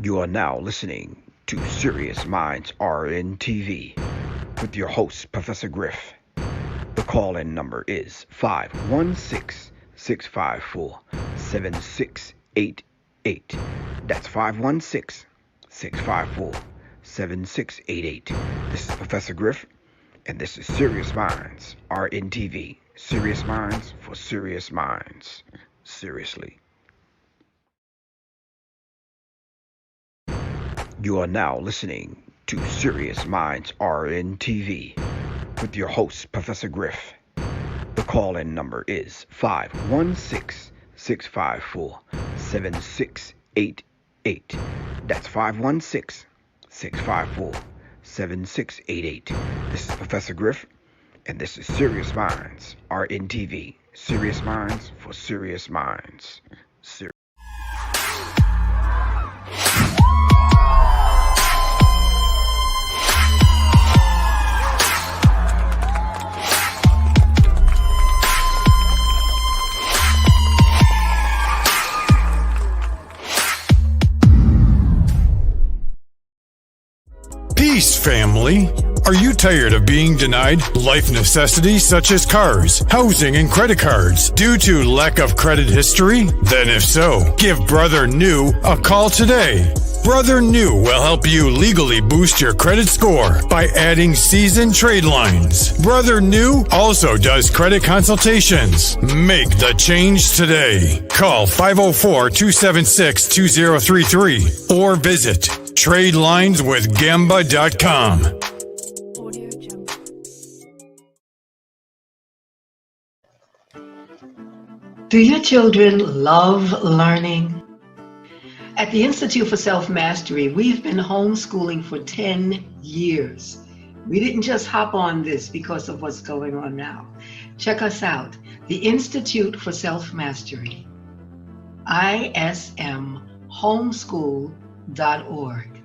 You are now listening to Serious Minds RN TV with your host, Professor Griff. The call-in number is 516-654-7688. That's 516-654-7688. This is Professor Griff, and this is Serious Minds RN TV. Serious Minds for Serious Minds. Seriously. You are now listening to Serious Minds RN TV with your host, Professor Griff. The call-in number is 516-654-7688. That's 516-654-7688. This is Professor Griff, and this is Serious Minds RN TV. Serious Minds for Serious Minds. Peace, family. Are you tired of being denied life necessities such as cars, housing, and credit cards due to lack of credit history? Then if so, give Brother New a call today. Brother New will help you legally boost your credit score by adding seasoned trade lines. Brother New also does credit consultations. Make the change today. Call 504-276-2033 or visit TradelinesWithGamba.com. Do your children love learning? At the Institute for Self-Mastery, we've been homeschooling for 10 years. We didn't just hop on this because of what's going on now. Check us out, the Institute for Self-Mastery, ismhomeschool.org.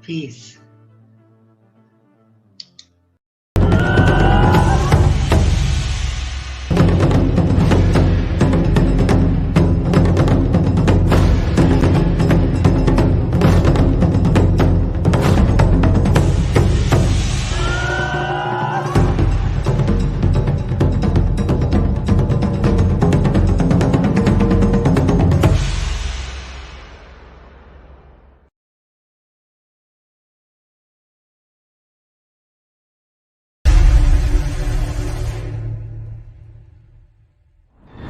Peace.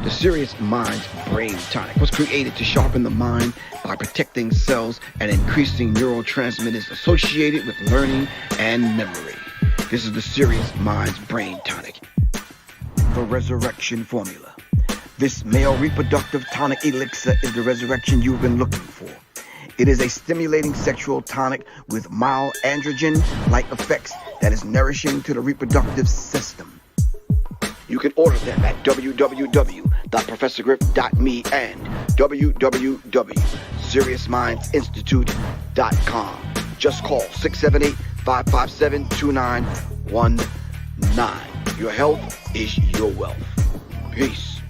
The Serious Minds Brain Tonic was created to sharpen the mind by protecting cells and increasing neurotransmitters associated with learning and memory. This is the Serious Minds Brain Tonic. The Resurrection Formula. This male reproductive tonic elixir is the resurrection you've been looking for. It is a stimulating sexual tonic with mild androgen-like effects that is nourishing to the reproductive system. You can order them at www.professorgriff.me and www.seriousmindsinstitute.com. Just call 678-557-2919. Your health is your wealth. Peace.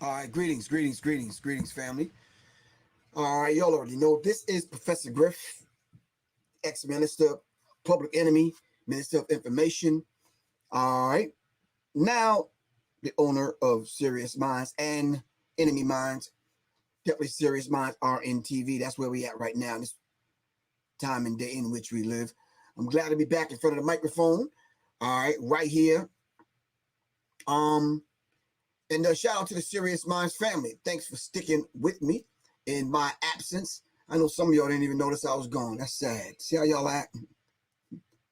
All right, greetings, family. All right, y'all already know this is Professor Griff, ex-minister, public enemy, minister of information. All right, now the owner of Serious Minds and Enemy Minds, definitely Serious Minds RN TV. That's where we at right now in this time and day in which we live. I'm glad to be back in front of the microphone. All right, right here. And shout out to the Serious Minds family. Thanks for sticking with me in my absence. I know some of y'all didn't even notice I was gone. That's sad. See how y'all act?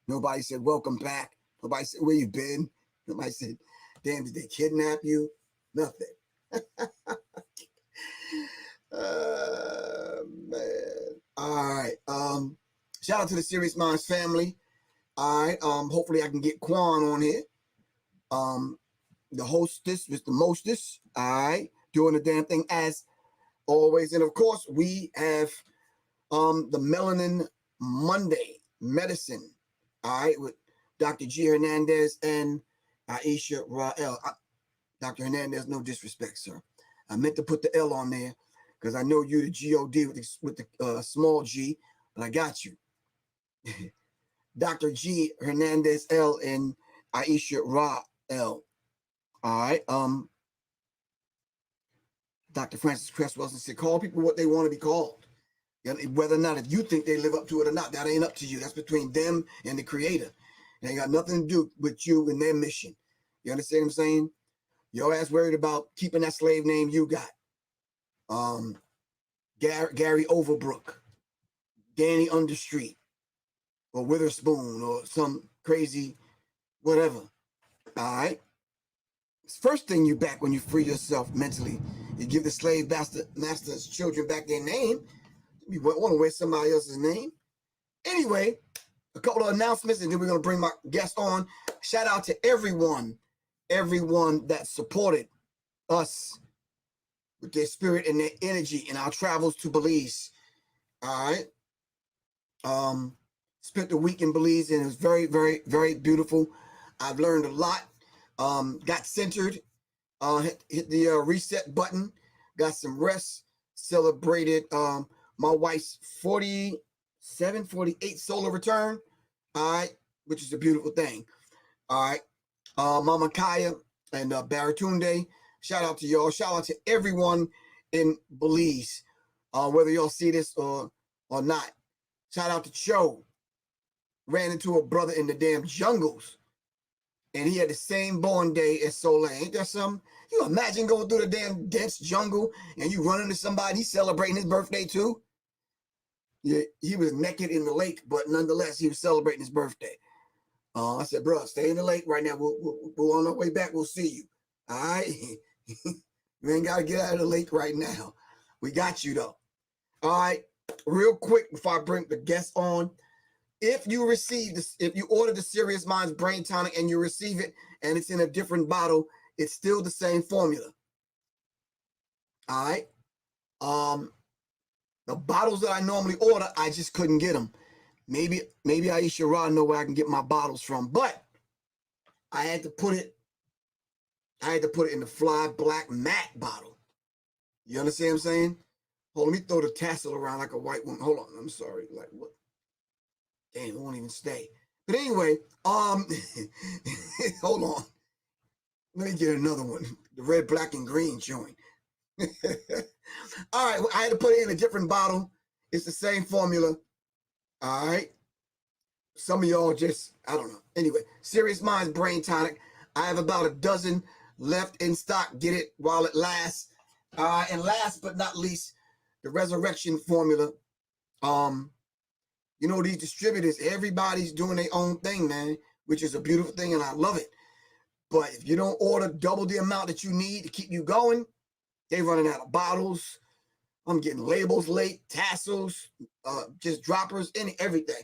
Nobody said, welcome back. Nobody said, where you been? Nobody said, damn, did they kidnap you? Nothing. Man. All right. Shout out to the Serious Minds family. All right. Hopefully I can get Quan on here. The hostess with the mostest. All right. Doing the damn thing as always. And of course, we have the Melanin Monday medicine, all right, with Dr. G. Hernandez and Aisha Rael. Dr. Hernandez, no disrespect, sir. I meant to put the L on there because I know you the G-O-D with the small G, but I got you. Dr. G. Hernandez L and Aisha Rael. All right. Dr. Francis Cress Wilson said, call people what they want to be called. Whether or not, if you think they live up to it or not, that ain't up to you. That's between them and the creator. It ain't got nothing to do with you and their mission. You understand what I'm saying? Your ass worried about keeping that slave name you got. Gary Overbrook, Danny Understreet, or Witherspoon, or some crazy whatever. All right. First thing you back when you free yourself mentally, you give the slave master's children back their name. You want to wear somebody else's name. Anyway, a couple of announcements, and then we're going to bring my guest on. Shout out to everyone that supported us with their spirit and their energy in our travels to Belize. All right. Spent the week in Belize, and it was very, very, very beautiful. I've learned a lot. Got centered, hit the reset button, got some rest, celebrated my wife's 47, 48 solar return, all right, which is a beautiful thing. All right. Mama Kaya and Baratunde, shout out to y'all. Shout out to everyone in Belize, whether y'all see this or not. Shout out to Cho. Ran into a brother in the damn jungles, and he had the same born day as Soleil. Ain't that something? You imagine going through the damn dense jungle and you run into somebody, he's celebrating his birthday too? Yeah, he was naked in the lake, but nonetheless, he was celebrating his birthday. I said, bro, stay in the lake right now. We'll on our way back. We'll see you. All right? You ain't got to get out of the lake right now. We got you, though. All right. Real quick, before I bring the guest on, if you receive this, if you order the Serious Minds Brain Tonic and you receive it and it's in a different bottle, it's still the same formula. All right. The bottles that I normally order, I just couldn't get them. Maybe Aisha Ra know where I can get my bottles from, but I had to put it in the Fly Black Matte bottle. You understand what I'm saying? Hold on, let me throw the tassel around like a white woman. Hold on, I'm sorry. Like what? Damn, it won't even stay. But anyway, hold on. Let me get another one. The red, black, and green joint. All right, well, I had to put it in a different bottle. It's the same formula. All right. Some of y'all just, I don't know. Anyway, Serious Minds Brain Tonic. I have about a dozen left in stock. Get it while it lasts. And last but not least, the Resurrection formula. You know, these distributors, everybody's doing their own thing, man, which is a beautiful thing, and I love it. But if you don't order double the amount that you need to keep you going, they're running out of bottles. I'm getting labels late, tassels, just droppers, everything.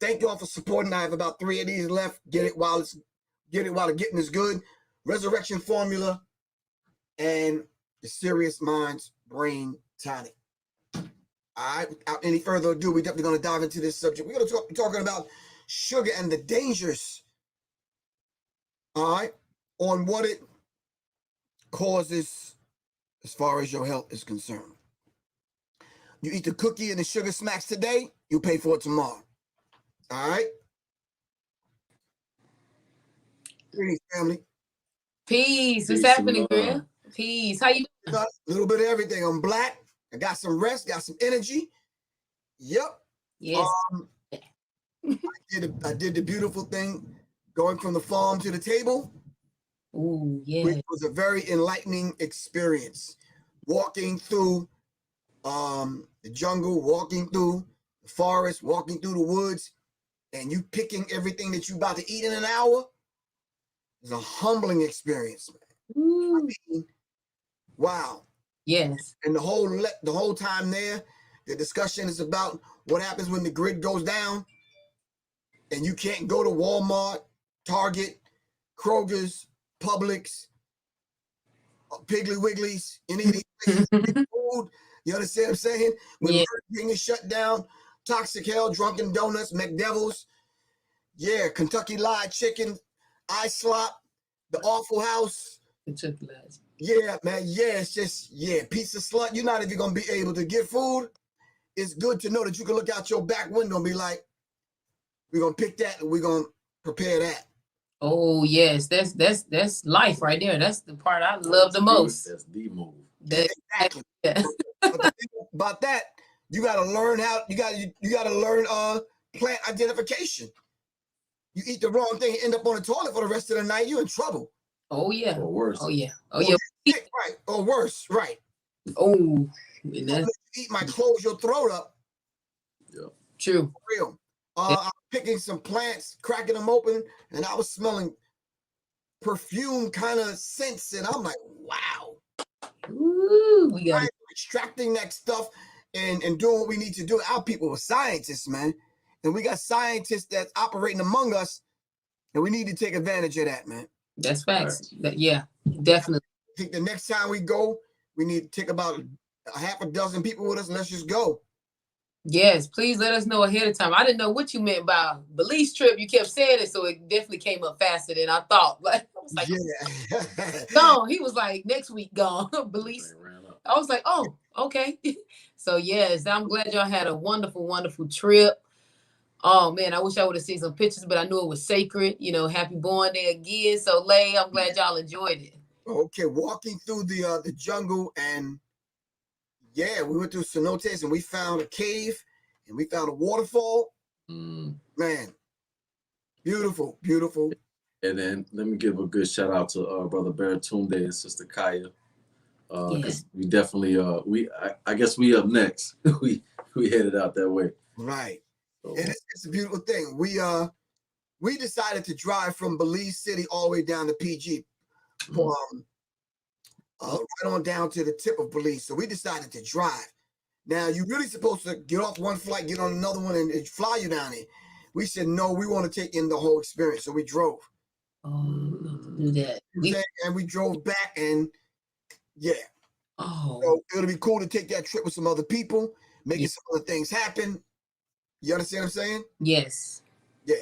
Thank you all for supporting. I have about 3 of these left. Get it while the getting is good. Resurrection formula and the Serious Minds Brain Tonic. All right, without any further ado, we're definitely going to dive into this subject. We're going to be talking about sugar and the dangers, all right, on what it causes as far as your health is concerned. You eat the cookie and the sugar smacks today, you pay for it tomorrow. All right? Greetings, family. Peace. What's happening, Griff? Peace. How you doing? A little bit of everything. I'm black. I got some rest, got some energy. Yep. Yes. I did the beautiful thing going from the farm to the table. Ooh, yeah. Which was a very enlightening experience. Walking through the jungle, walking through the forest, walking through the woods, and you picking everything that you about to eat in an hour. It's a humbling experience, man. I mean, wow. Yes. And the whole time there, the discussion is about what happens when the grid goes down and you can't go to Walmart, Target, Kroger's, Publix, Piggly Wiggly's, any of these places, food. You understand what I'm saying? When Burger King is shut down, Toxic Hell, Drunken Donuts, McDevil's, Yeah, Kentucky Fried Chicken, Slop, the Awful House. Kentucky Lies. Yeah, man. Yeah, it's just, pizza slut. You're not even going to be able to get food. It's good to know that you can look out your back window and be like, we're going to pick that and we're going to prepare that. Oh, yes. That's life right there. That's the part I love the most. That's the move. Exactly. Yeah. But the thing about that, you got to learn you got to learn plant identification. You eat the wrong thing and end up on the toilet for the rest of the night, you're in trouble. Oh, yeah. Or worse. Oh, yeah. Oh, yeah. Sick, right. Or worse, right. Oh, You eat might close your throat up. Yeah. True. For real. I was picking some plants, cracking them open, and I was smelling perfume kind of scents, and I'm like, wow. Ooh, we got extracting that stuff and doing what we need to do. Our people are scientists, man. And we got scientists that's operating among us, and we need to take advantage of that, man. That's facts. Yeah, definitely. I think the next time we go, we need to take about a half a dozen people with us, and let's just go. Yes, please let us know ahead of time. I didn't know what you meant by Belize trip. You kept saying it, so it definitely came up faster than I thought. Like, I was like, yeah. gone. He was like, next week, gone. Belize. I was like, oh, okay. So, yes, I'm glad y'all had a wonderful, wonderful trip. Oh, man, I wish I would have seen some pictures, but I knew it was sacred. You know, happy born day again. So, Lay, I'm glad y'all enjoyed it. Okay, walking through the jungle, and yeah, we went through cenotes and we found a cave and we found a waterfall. Man, beautiful, beautiful. And then let me give a good shout out to Brother Baratunde and Sister Kaya. Because we definitely I guess we up next. we headed out that way. Right. So, and it's a beautiful thing. We decided to drive from Belize City all the way down to PG. Right on down to the tip of Belize. So we decided to drive. Now, you're really supposed to get off one flight, get on another one, and fly you down there. We said, no, we want to take in the whole experience. So we drove. Oh, do that. And we drove back, and yeah. Oh. So it'll be cool to take that trip with some other people, making some other things happen. You understand what I'm saying? Yes. Yeah.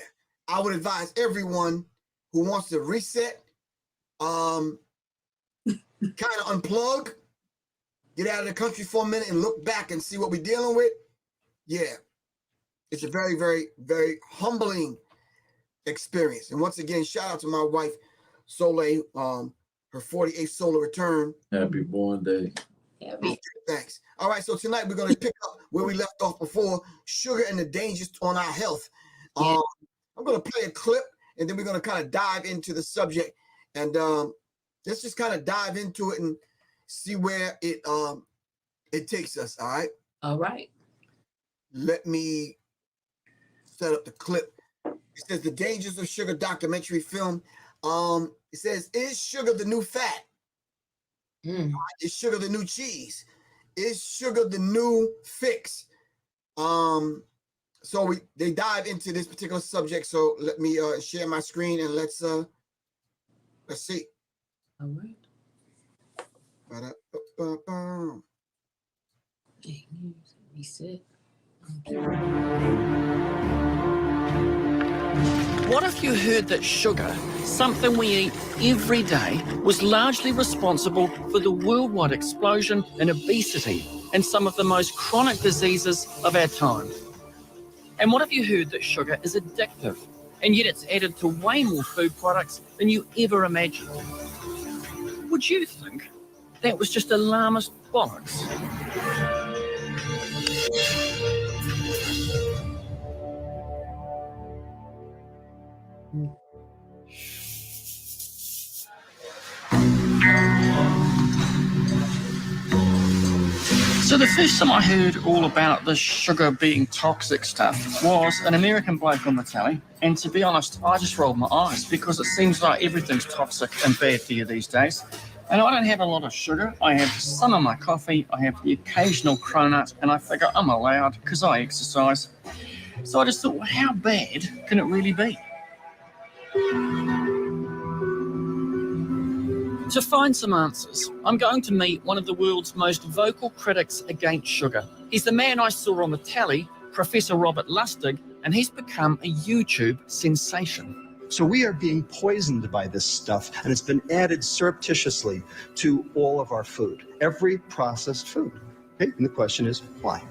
I would advise everyone who wants to reset, kind of unplug, get out of the country for a minute and look back and see what we're dealing with. Yeah. It's a very, very, very humbling experience. And once again, shout out to my wife, Soleil, her 48th solar return. Happy born day. Happy. Thanks. All right, so tonight we're going to pick up where we left off before, sugar and the dangers on our health. I'm going to play a clip, and then we're going to kind of dive into the subject. And let's just kind of dive into it and see where it takes us, all right? All right. Let me set up the clip. It says, The Dangers of Sugar documentary film. It says, is sugar the new fat? Is sugar the new cheese? Is sugar the new fix? So they dive into this particular subject. So let me share my screen and let's see. All right. Reset. What if you heard that sugar, something we eat every day, was largely responsible for the worldwide explosion in obesity and some of the most chronic diseases of our time? And what if you heard that sugar is addictive, and yet it's added to way more food products than you ever imagined? Would you think that was just alarmist bollocks? So the first time I heard all about the sugar being toxic stuff was an American bloke on the telly, and to be honest, I just rolled my eyes because it seems like everything's toxic and bad for you these days. And I don't have a lot of sugar. I have some in my coffee, I have the occasional cronut, and I figure I'm allowed because I exercise. So I just thought, well, how bad can it really be? To find some answers, I'm going to meet one of the world's most vocal critics against sugar. He's the man I saw on the telly, Professor Robert Lustig, and he's become a YouTube sensation. So we are being poisoned by this stuff, and it's been added surreptitiously to all of our food, every processed food. Okay? And the question is, why?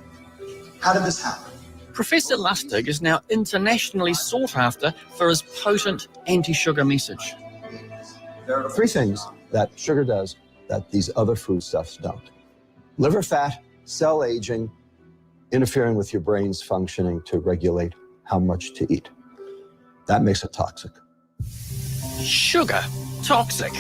How did this happen? Professor Lustig is now internationally sought after for his potent anti-sugar message. There are three things that sugar does that these other foodstuffs don't. Liver fat, cell aging, interfering with your brain's functioning to regulate how much to eat. That makes it toxic. Sugar? Toxic?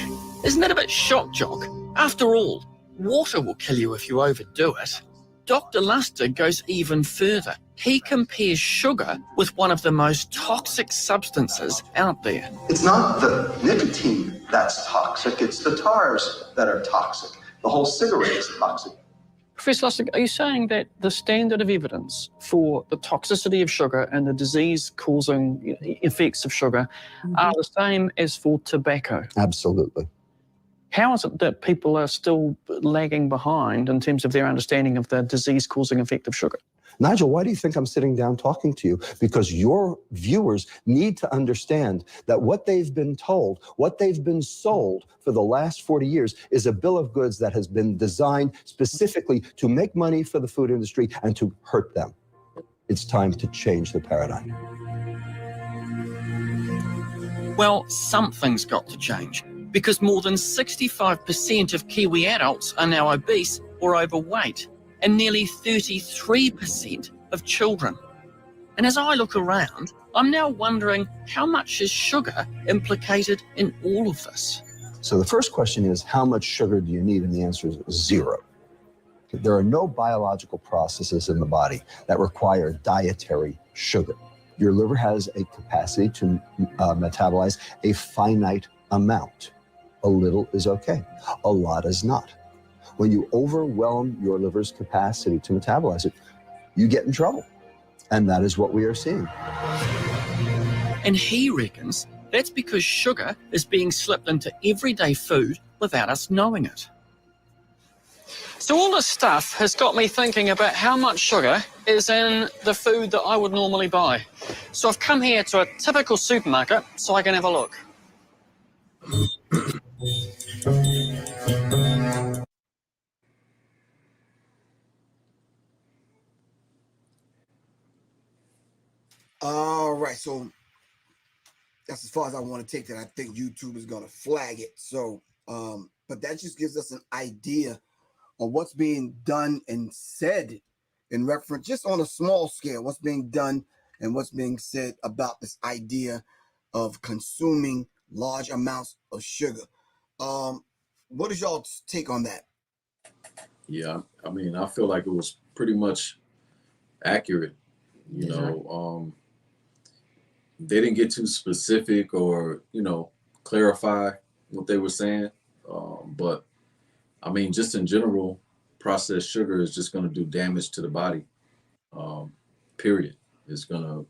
Isn't that a bit shock jock? After all, water will kill you if you overdo it. Dr. Lustig goes even further. He compares sugar with one of the most toxic substances out there. It's not the nicotine that's toxic, it's the tars that are toxic. The whole cigarette is toxic. Professor Lustig, are you saying that the standard of evidence for the toxicity of sugar and the disease-causing effects of sugar are the same as for tobacco? Absolutely. How is it that people are still lagging behind in terms of their understanding of the disease-causing effect of sugar? Nigel, why do you think I'm sitting down talking to you? Because your viewers need to understand that what they've been told, what they've been sold for the last 40 years is a bill of goods that has been designed specifically to make money for the food industry and to hurt them. It's time to change the paradigm. Well, something's got to change, because more than 65% of Kiwi adults are now obese or overweight, and nearly 33% of children. And as I look around, I'm now wondering, how much is sugar implicated in all of this? So the first question is, how much sugar do you need? And the answer is 0. There are no biological processes in the body that require dietary sugar. Your liver has a capacity to metabolize a finite amount. A little is okay, a lot is not. When you overwhelm your liver's capacity to metabolize it, you get in trouble. And that is what we are seeing. And he reckons that's because sugar is being slipped into everyday food without us knowing it. So all this stuff has got me thinking about how much sugar is in the food that I would normally buy. So I've come here to a typical supermarket so I can have a look. All right, so that's as far as I want to take that. I think YouTube is going to flag it. So, but that just gives us an idea of what's being done and said in reference, just on a small scale, what's being done and what's being said about this idea of consuming large amounts of sugar. What is y'all's take on that? Yeah, I mean, I feel like it was pretty much accurate. You know, they didn't get too specific or, you know, clarify what they were saying. But I mean, just in general, processed sugar is just going to do damage to the body. Period. It's gonna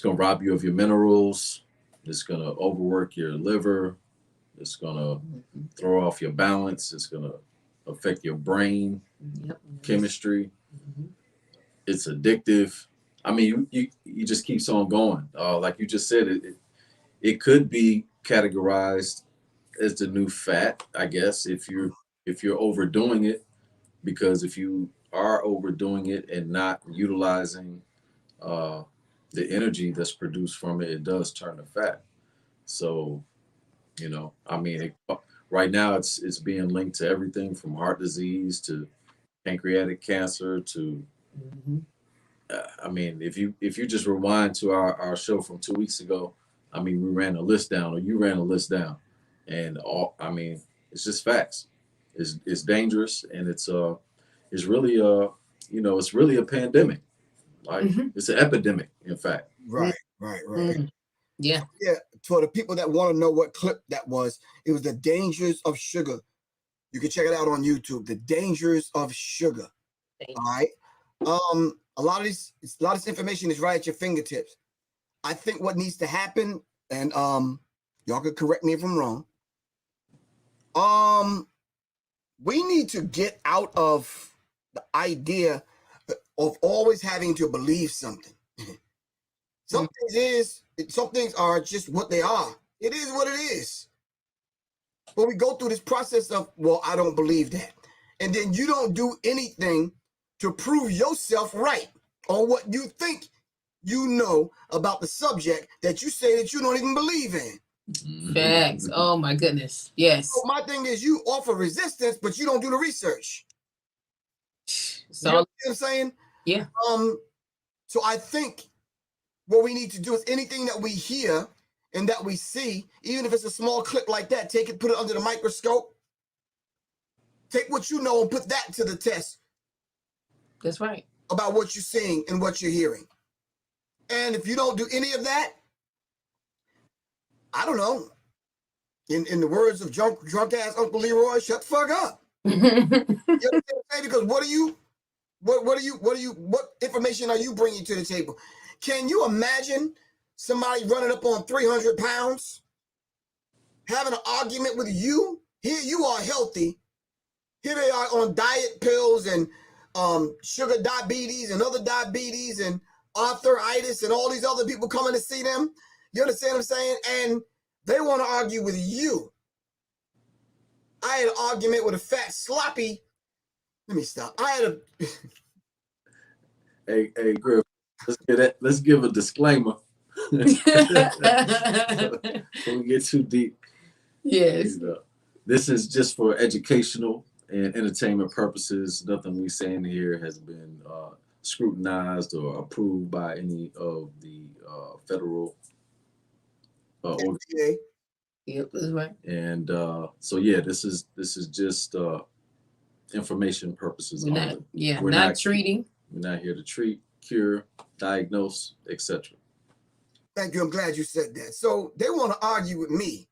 rob you of your minerals. It's gonna overwork your liver. It's gonna throw off your balance. It's gonna affect your brain chemistry. It's addictive. I mean, you just keeps on going. Like you just said, it could be categorized as the new fat, I guess, if you're overdoing it, because if you are overdoing it and not utilizing the energy that's produced from it, it does turn to fat. So, you know, I mean, right now it's being linked to everything from heart disease to pancreatic cancer to, I mean, if you just rewind to our show from 2 weeks ago, I mean, we ran a list down, or you ran a list down, and I mean, it's just facts. It's dangerous, and it's really you know, it's really a pandemic. Like it's an epidemic, in fact. Right. Yeah. For the people that want to know what clip that was, it was The Dangers of Sugar. You can check it out on YouTube. The Dangers of Sugar. All right. A lot of this information is right at your fingertips. I think what needs to happen, and y'all could correct me if I'm wrong. We need to get out of the idea of always having to believe something. Some things are just what they are. It is what it is. But we go through this process of, well, I don't believe that. And then you don't do anything to prove yourself right on what you think you know about the subject that you say that you don't even believe in. Facts. Oh my goodness. Yes. So my thing is, you offer resistance, but you don't do the research. So you know what I'm saying? Yeah. So I think what we need to do is anything that we hear and that we see, even if it's a small clip like that, take it, put it under the microscope. Take what you know and put that to the test. That's right. About what you're seeing and what you're hearing. And if you don't do any of that, I don't know. In the words of drunk ass Uncle Leroy, shut the fuck up. You know what I'm saying? Because what information are you bringing to the table? Can you imagine somebody running up on 300 pounds, having an argument with you? Here you are healthy. Here they are on diet pills and sugar diabetes and other diabetes and arthritis and all these other people coming to see them. You understand what I'm saying? And they want to argue with you. I had an argument with a fat sloppy. Let me stop. I had a Hey, Griff, let's give a disclaimer. Before we get too deep. Yes. This is just for educational and entertainment purposes. Nothing we saying here has been scrutinized or approved by any of the federal organizations. Yep, that's right. And so yeah, this is just information purposes. We're not treating. We're not here to treat, cure, diagnose, etc. Thank you. I'm glad you said that. So they want to argue with me.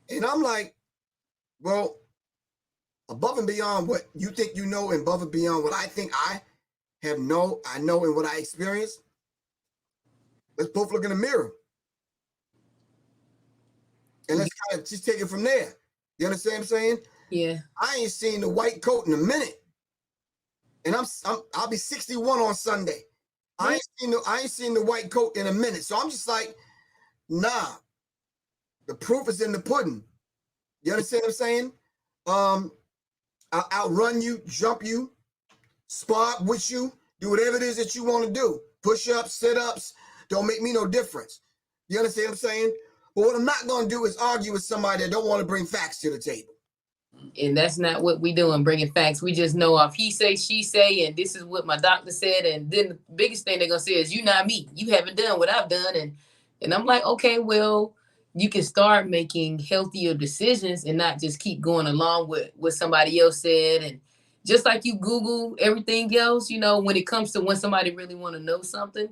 And I'm like, well, above and beyond what you think you know and above and beyond what I think I know and what I experienced, let's both look in the mirror. And let's kind of just take it from there. You understand what I'm saying? Yeah. I ain't seen the white coat in a minute. And I'll be 61 on Sunday. I ain't seen the white coat in a minute. So I'm just like, nah. The proof is in the pudding. You understand what I'm saying? I'll outrun you, jump you, spar with you, do whatever it is that you want to do. Push-ups, sit-ups, don't make me no difference. You understand what I'm saying? But what I'm not going to do is argue with somebody that don't want to bring facts to the table. And that's not what we doing, bringing facts. We just know if he say, she say, and this is what my doctor said. And then the biggest thing they're going to say is, you not me. You haven't done what I've done. And I'm like, okay, well, you can start making healthier decisions and not just keep going along with what somebody else said. And just like you Google everything else, you know, when it comes to when somebody really want to know something,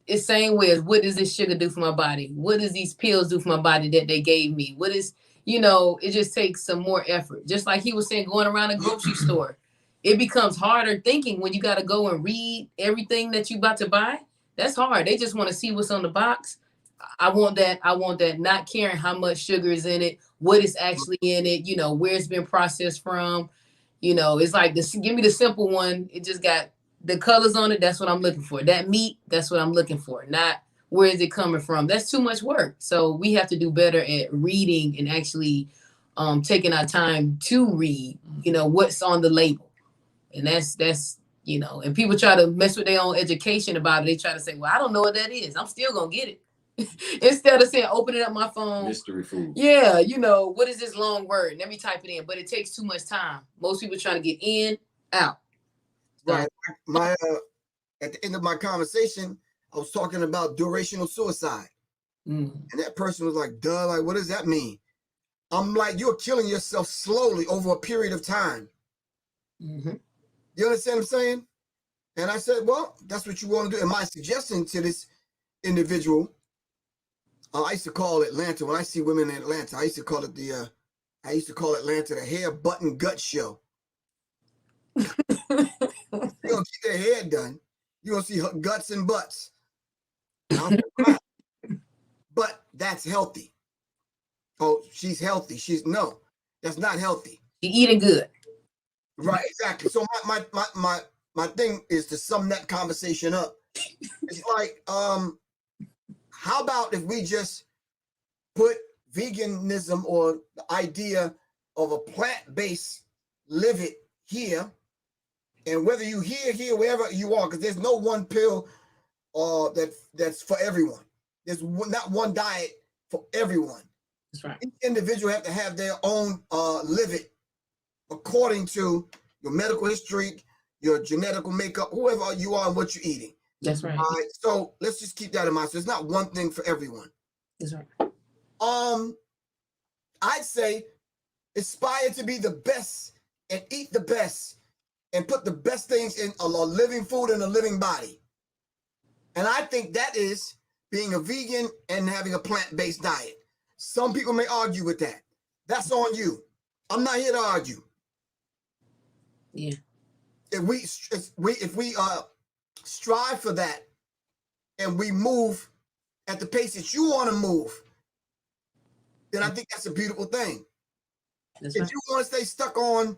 it's same way as, what does this sugar do for my body? What does these pills do for my body that they gave me? What is, you know, it just takes some more effort. Just like he was saying, going around a grocery store, it becomes harder thinking when you got to go and read everything that you about to buy. That's hard. They just want to see what's on the box. I want that, not caring how much sugar is in it, what is actually in it, you know, where it's been processed from. You know, it's like this, give me the simple one. It just got the colors on it. That's what I'm looking for. That meat, that's what I'm looking for. Not where is it coming from? That's too much work. So we have to do better at reading and actually taking our time to read, you know, what's on the label. And that's, you know, and people try to mess with their own education about it. They try to say, well, I don't know what that is. I'm still going to get it. Instead of saying, opening up my phone. Mystery food. Yeah, you know, what is this long word? Let me type it in. But it takes too much time. Most people trying to get in, out. Right. My at the end of my conversation, I was talking about durational suicide. And that person was like, duh, like, what does that mean? I'm like, you're killing yourself slowly over a period of time. You understand what I'm saying? And I said, well, that's what you want to do. And my suggestion to this individual, I used to call Atlanta, when I see women in Atlanta, I used to call Atlanta the hair button gut show. You're gonna keep their hair done. You're gonna see her guts and butts. But that's healthy. Oh, she's healthy. No, that's not healthy. You're eating good. Right, exactly. So my thing is to sum that conversation up. It's like, how about if we just put veganism or the idea of a plant-based live it here, and whether you here, wherever you are, because there's no one pill that's for everyone. There's not one diet for everyone. That's right. Each individual have to have their own live it according to your medical history, your genetical makeup, whoever you are and what you're eating. That's right. All right. So let's just keep that in mind. So it's not one thing for everyone. That's right. I'd say aspire to be the best and eat the best and put the best things in a living food in a living body. And I think that is being a vegan and having a plant-based diet. Some people may argue with that. That's on you. I'm not here to argue. Yeah. If we strive for that and we move at the pace that you want to move, then I think that's a beautiful thing. That's if right. you want to stay stuck on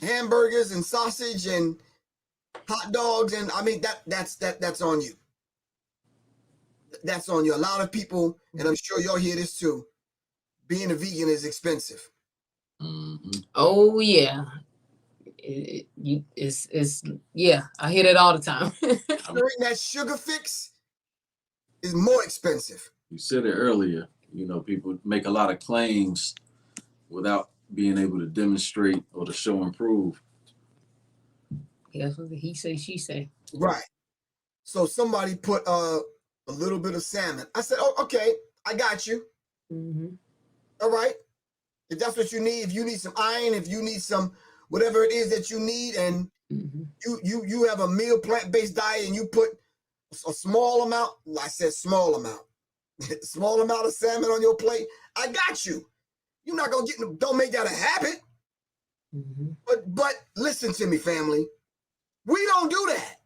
hamburgers and sausage and hot dogs, and I mean that's on you. That's on you. A lot of people, and I'm sure y'all hear this too, being a vegan is expensive. Mm-hmm. Oh yeah. It's yeah, I hear that all the time. That sugar fix is more expensive. You said it earlier, you know, people make a lot of claims without being able to demonstrate or to show and prove. Yeah, that's what he say, she say. Right. So somebody put a little bit of salmon. I said, oh, okay, I got you. Mm-hmm. All right. If that's what you need, if you need some iron, if you need some whatever it is that you need, and you have a meal plant-based diet and you put a small amount, I said small amount, small amount of salmon on your plate, I got you. You're not gonna get, don't make that a habit. But listen to me, family. We don't do that.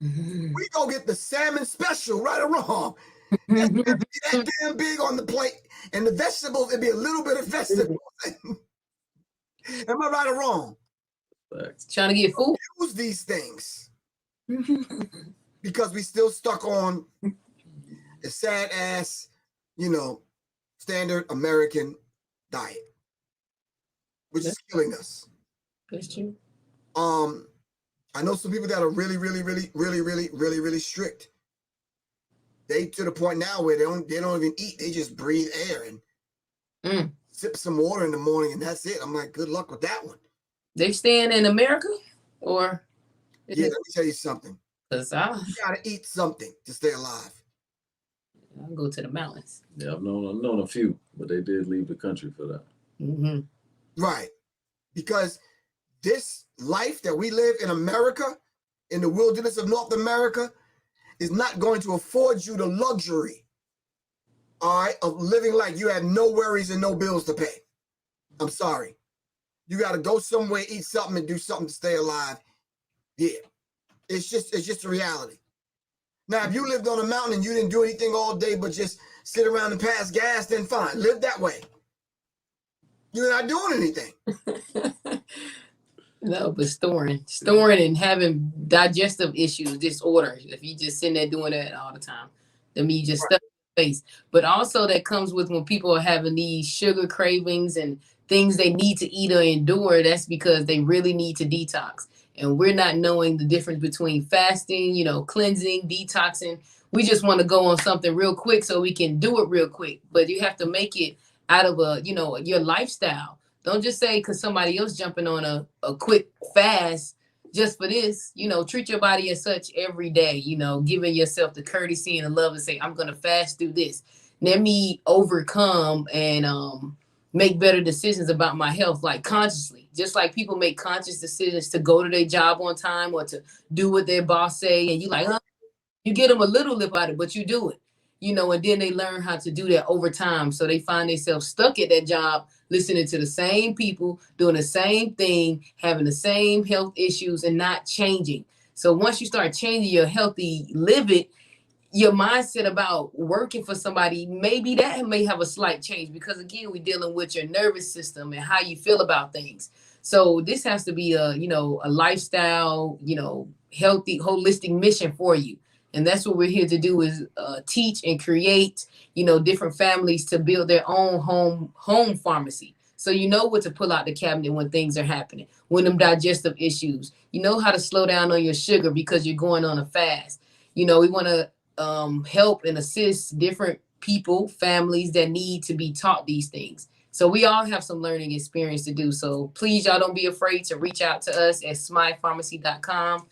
We go get the salmon special, right or wrong. That damn big on the plate, and the vegetables, it'd be a little bit of vegetables. Am I right or wrong? Trying to get food. Use these things because we still stuck on the sad ass, standard American diet, which is killing us. That's true. I know some people that are really strict. They to the point now where they don't even eat. They just breathe air and sip some water in the morning, and that's it. I'm like, good luck with that one. They staying in America, or? Yeah, let me tell you something. Cause you gotta eat something to stay alive. I'll go to the mountains. Yeah, I've known a few, but they did leave the country for that. Mm-hmm. Right, because this life that we live in America, in the wilderness of North America, is not going to afford you the luxury, all right, of living like you have no worries and no bills to pay. I'm sorry. You got to go somewhere, eat something, and do something to stay alive. Yeah, it's just a reality. Now, if you lived on a mountain and you didn't do anything all day but just sit around and pass gas, then fine, live that way. You're not doing anything. No, but storing and having digestive issues, disorders. If you just sitting there doing that all the time, then you just stuck in your face. But also that comes with when people are having these sugar cravings and things they need to eat or endure. That's because they really need to detox. And we're not knowing the difference between fasting, cleansing, detoxing. We just want to go on something real quick so we can do it real quick. But you have to make it out of your lifestyle. Don't just say because somebody else jumping on a quick fast just for this, treat your body as such every day, giving yourself the courtesy and the love and say, I'm going to fast through this. Let me overcome and make better decisions about my health, like consciously, just like people make conscious decisions to go to their job on time or to do what their boss say. And you like, you get them a little lip out of it, but you do it, and then they learn how to do that over time. So they find themselves stuck at that job, listening to the same people, doing the same thing, having the same health issues and not changing. So once you start changing your healthy living, your mindset about working for somebody, maybe that may have a slight change because again, we're dealing with your nervous system and how you feel about things. So this has to be a lifestyle, healthy, holistic mission for you. And that's what we're here to do, is teach and create, different families to build their own home pharmacy. So you know what to pull out the cabinet when things are happening, when them digestive issues. You know how to slow down on your sugar because you're going on a fast. We want to help and assist different people, families that need to be taught these things. So we all have some learning experience to do. So please, y'all, don't be afraid to reach out to us at smypharmacy.com.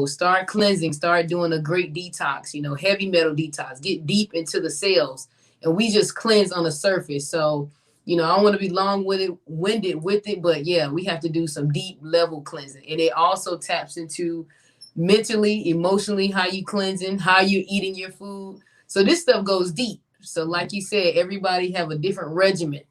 Start cleansing, start doing a great detox, heavy metal detox, get deep into the cells. And we just cleanse on the surface. So, I don't want to be long-winded with it, but yeah, we have to do some deep level cleansing. And it also taps into mentally, emotionally, how you cleansing, how you eating your food. So this stuff goes deep. So like you said, everybody have a different regimen.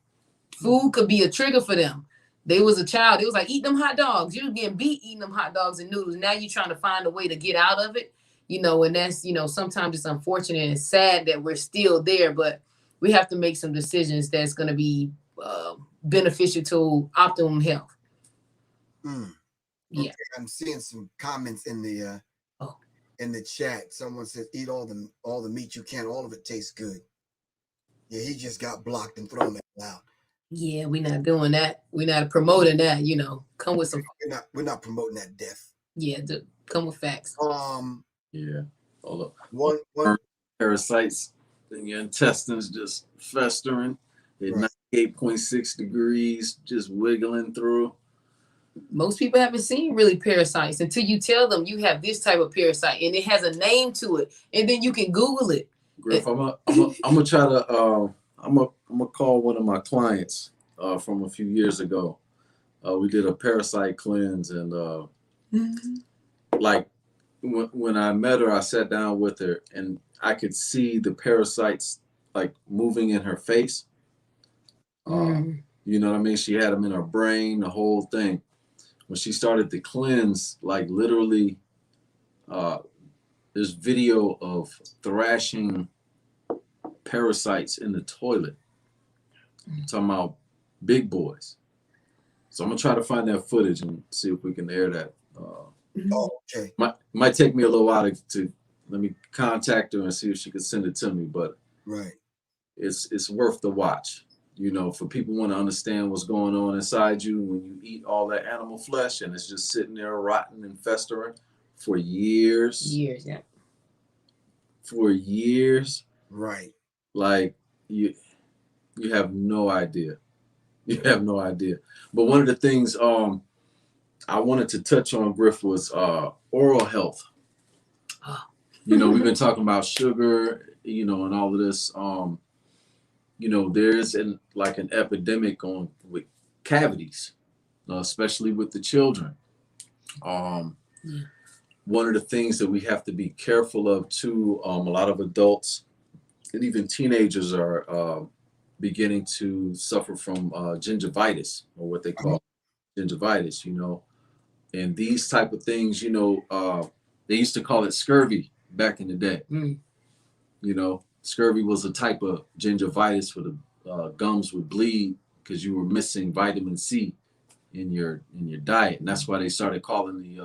Food could be a trigger for them. They was a child. It was like, eat them hot dogs. You was getting beat eating them hot dogs and noodles. Now you're trying to find a way to get out of it, and that's, sometimes it's unfortunate and sad that we're still there, but we have to make some decisions that's going to be beneficial to optimum health. Yeah. Okay, I'm seeing some comments in the in the chat. Someone says, eat all the meat you can. All of it tastes good. Yeah, he just got blocked and thrown out. Yeah, we're not doing that. We're not promoting that. Come with some. We're not promoting that death. Yeah, come with facts. Yeah. All up. One Parasites in your intestines just festering at 98.6 degrees, just wiggling through. Most people haven't seen really parasites until you tell them you have this type of parasite and it has a name to it, and then you can Google it. Griff, I'm gonna try to I'm gonna call one of my clients from a few years ago. We did a parasite cleanse, and like when I met her, I sat down with her, and I could see the parasites like moving in her face. You know what I mean? She had them in her brain, the whole thing. When she started to cleanse, like literally, there's video of thrashing parasites in the toilet. I'm talking about big boys. So I'm gonna try to find that footage and see if we can air that. Okay. Might take me a little while to let me contact her and see if she could send it to me, but it's worth the watch. For people who want to understand what's going on inside you when you eat all that animal flesh and it's just sitting there rotting and festering for years. Yeah. For years. Right. Like you have no idea. You have no idea. But one of the things I wanted to touch on, Griff, was oral health. We've been talking about sugar, and all of this. There's an epidemic with cavities, especially with the children. One of the things that we have to be careful of too, a lot of adults and even teenagers are beginning to suffer from gingivitis, or what they call gingivitis, and these type of things, they used to call it scurvy back in the day. Scurvy was a type of gingivitis where the gums would bleed because you were missing vitamin C in your diet, and that's why they started calling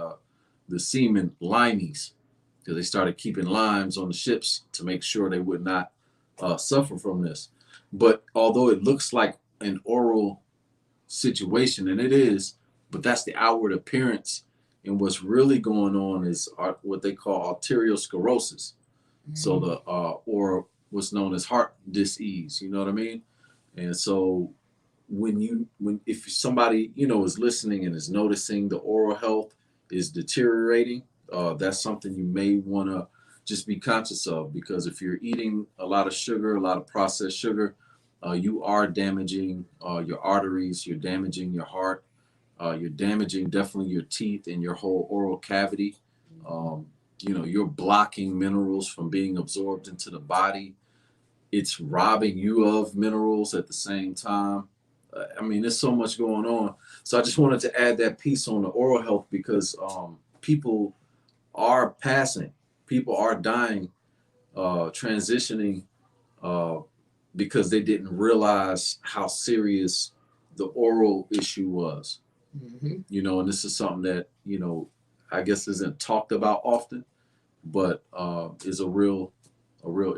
the seamen limeys, because they started keeping limes on the ships to make sure they would not suffer from this. But although it looks like an oral situation, and it is, but that's the outward appearance, and what's really going on is what they call arteriosclerosis. So or what's known as heart disease, you know what I mean? And so if somebody, is listening and is noticing the oral health is deteriorating, that's something you may want to just be conscious of, because if you're eating a lot of sugar, a lot of processed sugar, you are damaging your arteries, you're damaging your heart, you're damaging definitely your teeth and your whole oral cavity. You're blocking minerals from being absorbed into the body. It's robbing you of minerals at the same time. There's so much going on. So I just wanted to add that piece on the oral health, because people are passing, people are dying, transitioning, because they didn't realize how serious the oral issue was. And this is something that, I guess isn't talked about often. but is a real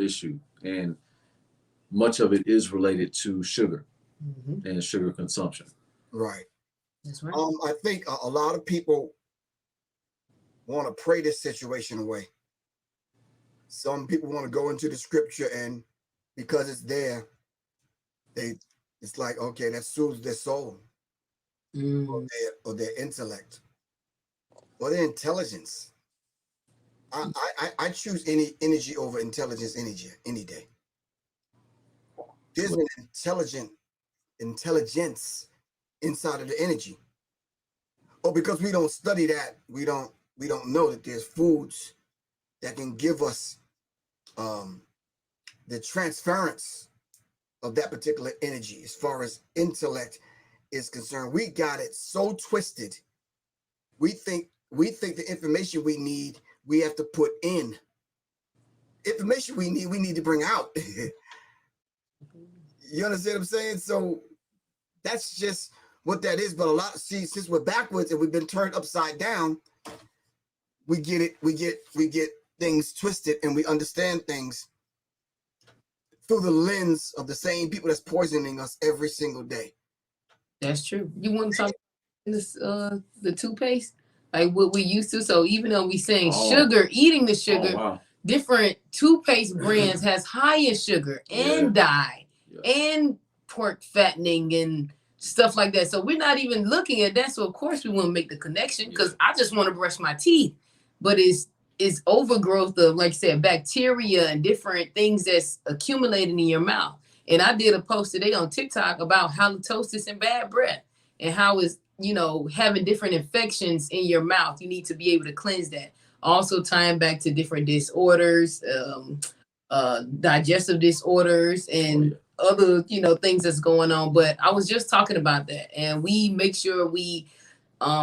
issue, and much of it is related to sugar and sugar consumption. Right. That's right. I think a lot of people want to pray this situation away. Some people want to go into the scripture, and because it's there, it's like, okay, that soothes their soul, or their intellect, or their intelligence. I choose any energy over intelligence any day. There's an intelligence inside of the energy. Oh, because we don't study that, we don't know that there's foods that can give us the transference of that particular energy. As far as intellect is concerned, we got it so twisted. We think the information we need, we have to put in. Information we need to bring out. You understand what I'm saying? So that's just what that is. But since we're backwards and we've been turned upside down, we get things twisted, and we understand things through the lens of the same people that's poisoning us every single day. That's true. You want to talk this the toothpaste, like what we used to? So even though we saying sugar, eating the sugar, different toothpaste brands has higher sugar and dye and pork fattening and stuff like that. So we're not even looking at that. So of course we want to make the connection, because I just want to brush my teeth, but it's overgrowth of, like I said, bacteria and different things that's accumulating in your mouth. And I did a post today on TikTok about halitosis and bad breath, and how is, having different infections in your mouth. You need to be able to cleanse that. Also tying back to different disorders, digestive disorders, and other, things that's going on. But I was just talking about that, and we make sure we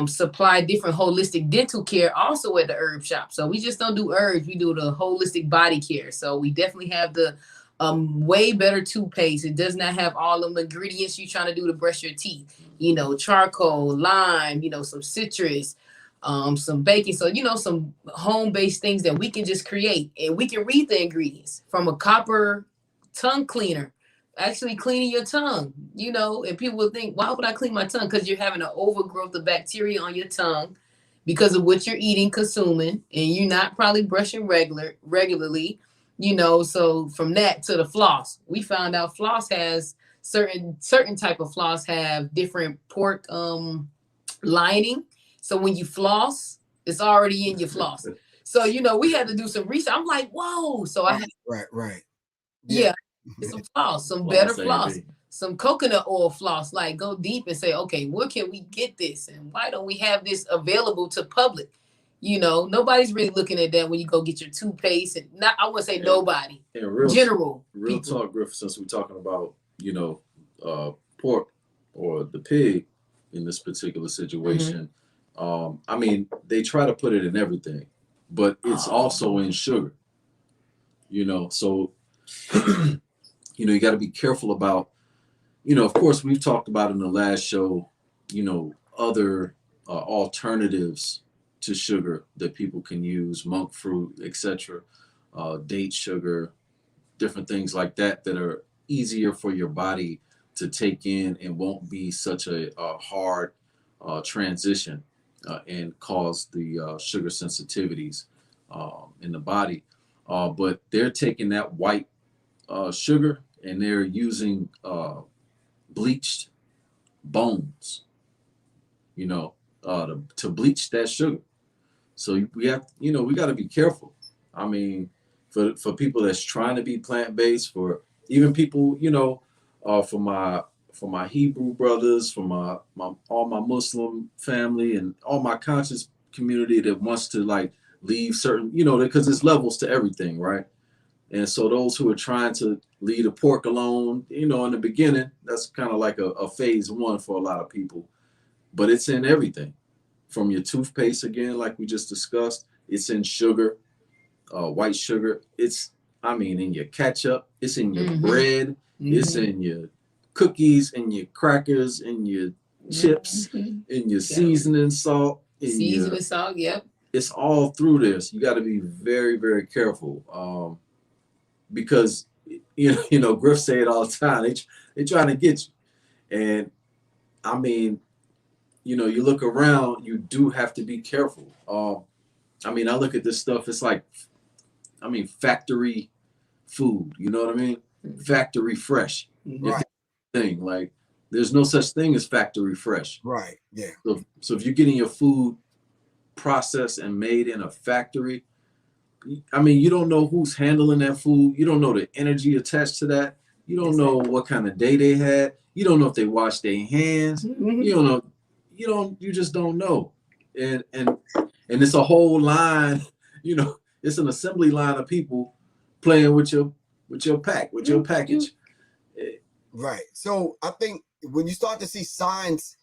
supply different holistic dental care also at the herb shop. So we just don't do herbs, we do the holistic body care. So we definitely have the way better toothpaste. It does not have all the ingredients you're trying to do to brush your teeth. Charcoal, lime, some citrus, some baking. So, some home-based things that we can just create, and we can read the ingredients from a copper tongue cleaner. Actually cleaning your tongue, and people will think, why would I clean my tongue? Because you're having an overgrowth of bacteria on your tongue because of what you're eating, consuming, and you're not probably brushing regularly, so from that to the floss, we found out floss has certain type of floss have different pork lining. So when you floss, it's already in your floss. So, we had to do some research. I'm like, whoa. So I had right. Yeah. Some floss, some better floss, some coconut oil floss. Like, go deep and say, okay, where can we get this, and why don't we have this available to public? Nobody's really looking at that when you go get your toothpaste. And I wouldn't say nobody. General real talk, Griff. Since we're talking about pork or the pig in this particular situation, I mean, they try to put it in everything, but it's also in sugar. So. You got to be careful about, of course, we've talked about in the last show, other alternatives to sugar that people can use, monk fruit, etc., date sugar, different things like that are easier for your body to take in and won't be such a hard transition and cause the sugar sensitivities in the body. But they're taking that white sugar, and they're using bleached bones, to bleach that sugar. So we have, we got to be careful. I mean, for people that's trying to be plant-based, for even people, for my Hebrew brothers, for all my Muslim family, and all my conscious community that wants to leave certain, because there's levels to everything, right? And so those who are trying to leave the pork alone, in the beginning, that's kind of like a phase one for a lot of people. But it's in everything. From your toothpaste, again, like we just discussed, it's in sugar, white sugar. It's, in your ketchup, it's in your bread, it's in your cookies, in your crackers, in your chips, in your seasoning salt. Seasoning salt, yep. it's all through this. You got to be very, very careful, because you know, Griff say it all the time. They trying to get you, and I mean, you know, you look around, you do have to be careful. I mean, I look at this stuff. It's like, I mean, factory food. You know what I mean? Factory fresh. Right. Thing like, there's no such thing as factory fresh. Right. Yeah. So if you're getting your food processed and made in a factory, I mean, you don't know who's handling that food. You don't know the energy attached to that. You don't know what kind of day they had. You don't know if they washed their hands. You don't know. You just don't know. And it's a whole line, you know, it's an assembly line of people playing with your package. Right. So I think when you start to see signs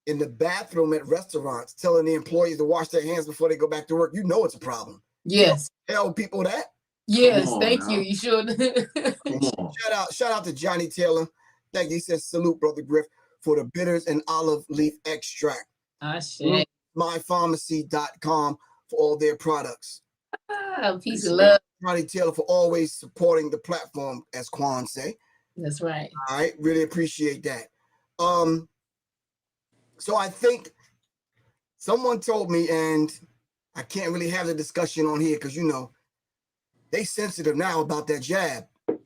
in the bathroom at restaurants telling the employees to wash their hands before they go back to work, you know it's a problem. Yes. Tell people that. Yes, thank you. You should. Shout out to Johnny Taylor. Thank you. He says, salute, Brother Griff, for the bitters and olive leaf extract. Aisha. mypharmacy.com for all their products. Peace of love. Johnny Taylor for always supporting the platform, as Quan say. That's right. All right, really appreciate that. So I think someone told me, and I can't really have the discussion on here because, you know, they sensitive now about that jab. A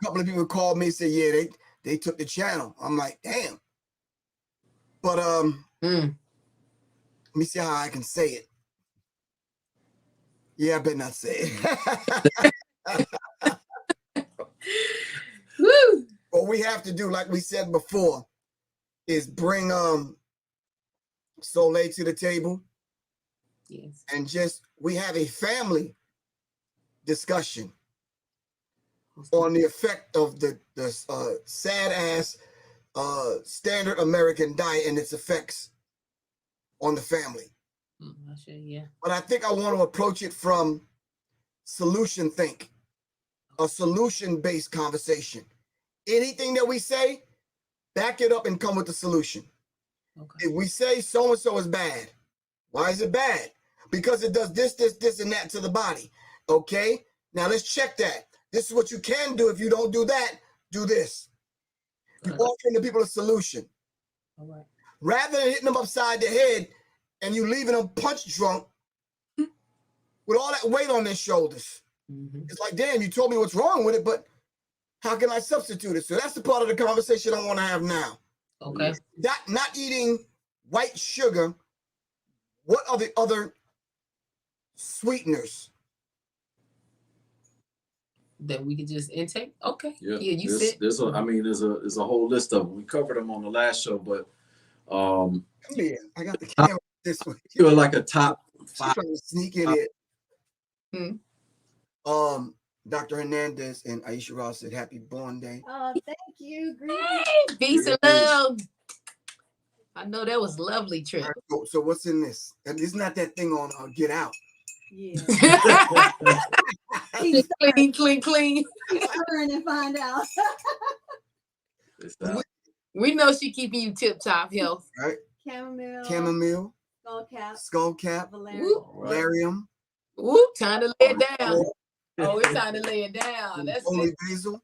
couple of people called me and said, yeah, they took the channel. I'm like, damn. But let me see how I can say it. Yeah, I better not say it. Woo. What we have to do, like we said before, is bring Soleil to the table. Yes. And just, we have a family discussion on the effect of the sad ass standard American diet and its effects on the family. Yeah. But I think I want to approach it from solution think, a solution-based conversation. Anything that we say, back it up and come with the solution. Okay. If we say so-and-so is bad, why is it bad? Because it does this, and that to the body. Okay? Now let's check that. This is what you can do. If you don't do that, do this. You're offering the people a solution. All right. Rather than hitting them upside the head and you leaving them punch drunk with all that weight on their shoulders. It's like, damn, you told me what's wrong with it, but how can I substitute it? So that's the part of the conversation I want to have now. Okay. Not eating white sugar. What are the other sweeteners that we could just intake? Okay. Yeah, you said. There's a whole list of them. We covered them on the last show, but come here. I got the camera this way. You're like a top 5. Trying to sneak in it. Dr. Hernandez and Aisha Ross said, "Happy Born Day." Oh, thank you. Hey, peace and love. I know that was lovely trip. Right, so what's in this? And it's not that thing on Get Out. Yeah. clean. Turn and find out. We know she keeping you tip top health. Right. Chamomile. Skull cap. Valerium. Ooh, time to lay it down. Oh, it's time to lay it down. That's Holy it. basil.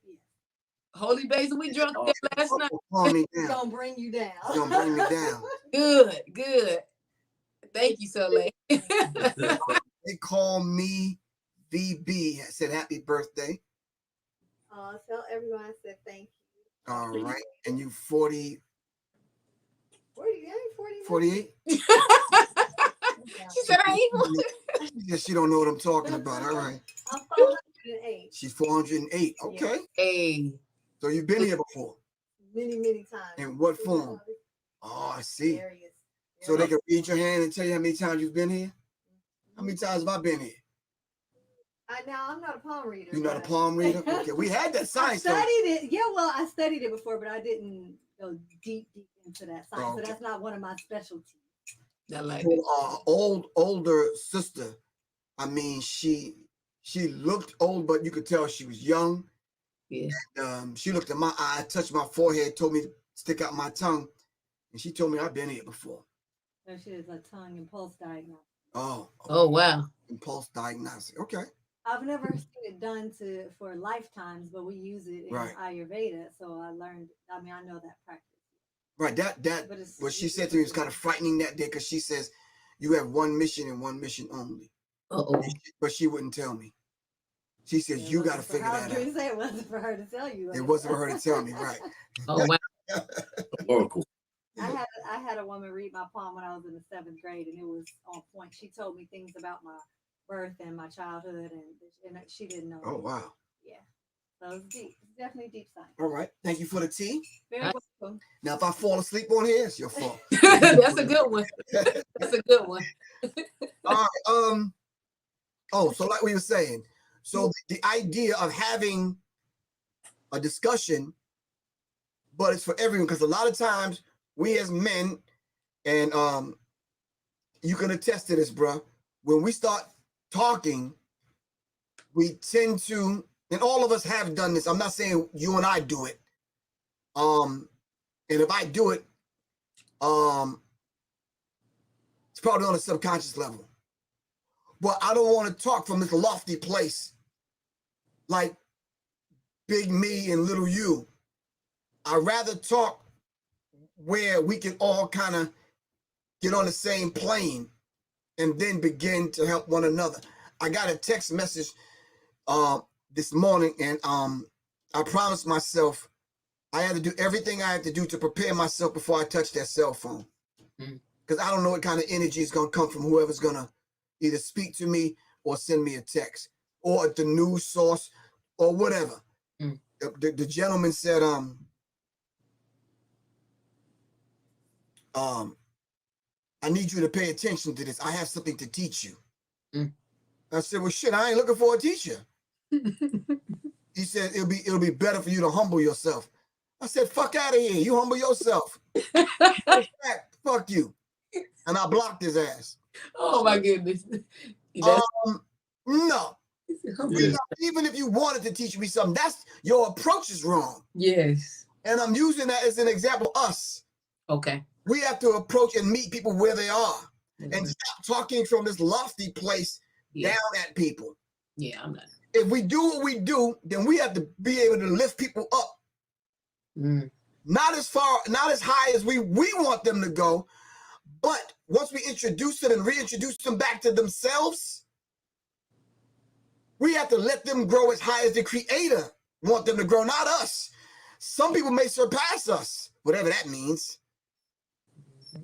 Holy basil, we drunk that last night. Calm me down. It's gonna bring you down. It's gonna bring me down. Good. Thank you, Soleil. They call me VB. I said happy birthday. Tell everyone I said thank you. All right. And you 40. 48? She said I ain't. Yes, she don't know what I'm talking about. All right. I'm 408. She's 408. Okay. Hey. So you've been here before? Many times. In what form? Oh, I see. Various. So they can read your hand and tell you how many times you've been here? How many times have I been here? I'm not a palm reader. You're not a palm reader? Okay, we had that science. I studied it. Yeah, well, I studied it before, but I didn't go deep into that science. Okay. So that's not one of my specialties. I like it. Older sister. I mean, she looked old, but you could tell she was young. Yeah. And, she looked at my eye, touched my forehead, told me to stick out my tongue, and she told me I've been here before. So she is a tongue and pulse diagnosis. Oh. Oh, wow. Impulse diagnostic. Okay. I've never seen it done for lifetimes, but we use it in Ayurveda. So I learned. I mean, I know that practice. Right. That what she said to me was kind of frightening that day, because she says you have one mission and one mission only. But she wouldn't tell me. She says you got to figure that out. It wasn't for her to tell you. It wasn't for her to tell me, right? Oh, wow. Oracle. I had a woman read my palm when I was in the 7th grade, and it was on point. She told me things about my birth and my childhood, and she didn't know. Oh, wow. Yeah. So it's deep. It's definitely deep science. All right. Thank you for the tea. Very welcome. Now, if I fall asleep on here, it's your fault. That's a good one. That's a good one. All right. Oh, so like we were saying, so the idea of having a discussion, but it's for everyone, because a lot of times we as men, and you can attest to this, bro, when we start talking, we tend to, and all of us have done this. I'm not saying you and I do it. And if I do it, it's probably on a subconscious level. But I don't want to talk from this lofty place like big me and little you. I'd rather talk where we can all kind of get on the same plane and then begin to help one another. I got a text message this morning, and I promised myself I had to do everything I had to do to prepare myself before I touch that cell phone. Because I don't know what kind of energy is going to come from whoever's going to either speak to me or send me a text or the news source or whatever. The gentleman said, I need you to pay attention to this. I have something to teach you. I said, well, shit, I ain't looking for a teacher. He said, it'll be better for you to humble yourself. I said, fuck out of here. You humble yourself. Fuck you. And I blocked his ass. Oh my goodness. No. Even if you wanted to teach me something, that's your approach is wrong. Yes. And I'm using that as an example. Us. Okay. We have to approach and meet people where they are, and stop talking from this lofty place down at people. Yeah, I'm not. If we do what we do, then we have to be able to lift people up. Not as high as we want them to go, but once we introduce them and reintroduce them back to themselves, we have to let them grow as high as the Creator want them to grow, not us. Some people may surpass us, whatever that means.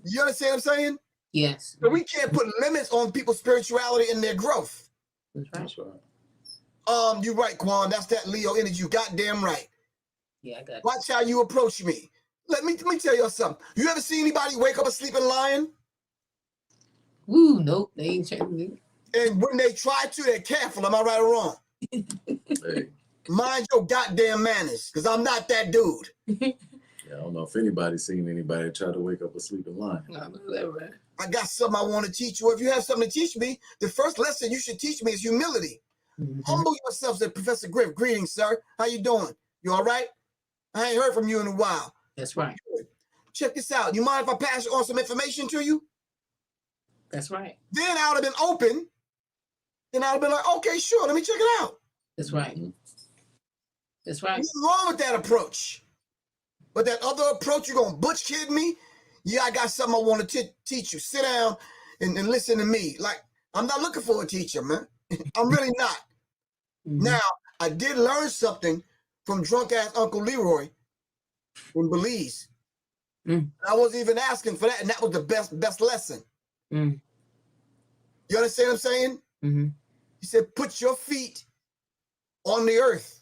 You understand what I'm saying? Yes. So we can't put limits on people's spirituality and their growth. That's right. You're right, Quan. That's that Leo energy. You goddamn right. Yeah, I got it. Watch how you approach me. Let me tell you something. You ever see anybody wake up a sleeping lion? Woo, nope. They ain't checking. And when they try to, they're careful. Am I right or wrong? Hey. Mind your goddamn manners, because I'm not that dude. Yeah, I don't know if anybody's seen anybody try to wake up a sleeping lion. Right. I got something I want to teach you. If you have something to teach me, the first lesson you should teach me is humility. Humble yourself, said Professor Griff. Greetings, sir. How you doing? You all right? I ain't heard from you in a while. That's right. Check this out. You mind if I pass on some information to you? That's right. Then I would have been open. Then I would have been like, okay, sure, let me check it out. That's right. That's right. What's wrong with that approach? But that other approach, you're going to butch kid me? Yeah, I got something I want to teach you. Sit down and listen to me. Like, I'm not looking for a teacher, man. I'm really not. Now, I did learn something from drunk-ass Uncle Leroy in Belize. I wasn't even asking for that, and that was the best lesson. You understand what I'm saying? He said, put your feet on the earth.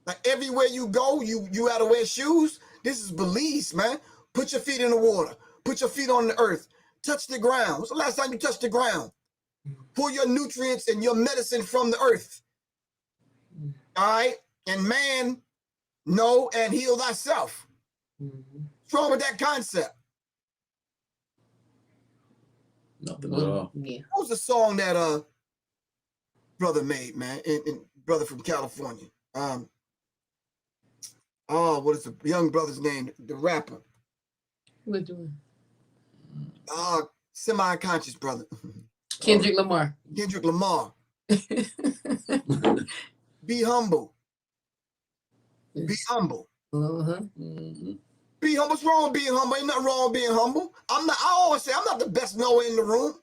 Like everywhere you go, you gotta wear shoes. This is Belize, man. Put your feet in the water. Put your feet on the earth. Touch the ground. What's the last time you touched the ground? Pull your nutrients and your medicine from the earth. All right? And man, know and heal thyself. What's wrong with that concept? Nothing at all. Yeah. What was the song that brother made, man? And brother from California. What is the young brother's name? The rapper. What doing? Semi-conscious brother. Kendrick Lamar. Kendrick Lamar. Be humble. Be humble. Uh-huh. Be humble. What's wrong with being humble? Ain't nothing wrong with being humble. I always say I'm not the best knower in the room.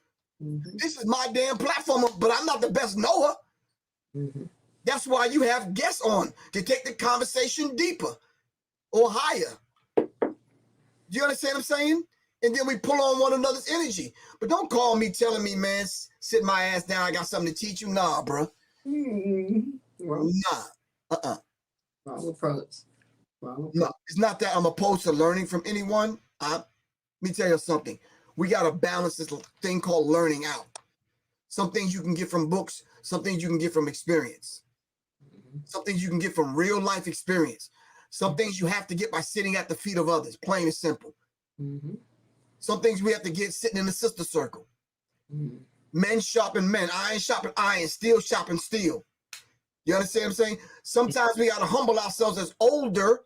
This is my damn platform, but I'm not the best knower. That's why you have guests on to take the conversation deeper or higher. You understand what I'm saying? And then we pull on one another's energy. But don't call me telling me, man, sit my ass down. I got something to teach you. Nah, bro. Nah. Wrong approach. No, it's not that I'm opposed to learning from anyone. Let me tell you something. We got to balance this thing called learning out. Some things you can get from books. Some things you can get from experience. Some things you can get from real life experience. Some things you have to get by sitting at the feet of others, plain and simple. Some things we have to get sitting in the sister circle. Men sharpen men, iron sharpen iron, steel sharpen steel. You understand what I'm saying? Sometimes we got to humble ourselves as older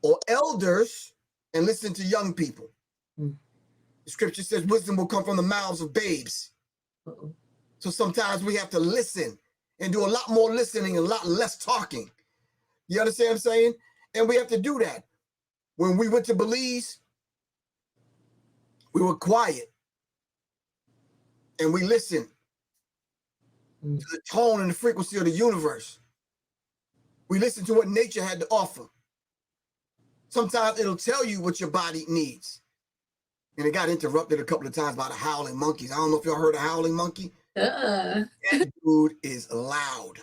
or elders and listen to young people. The scripture says wisdom will come from the mouths of babes. So sometimes we have to listen and do a lot more listening and a lot less talking. You understand what I'm saying? And we have to do that. When we went to Belize, we were quiet and we listened to the tone and the frequency of the universe. We listened to what nature had to offer. Sometimes it'll tell you what your body needs. And it got interrupted a couple of times by the howling monkeys. I don't know if y'all heard a howling monkey. That dude is loud.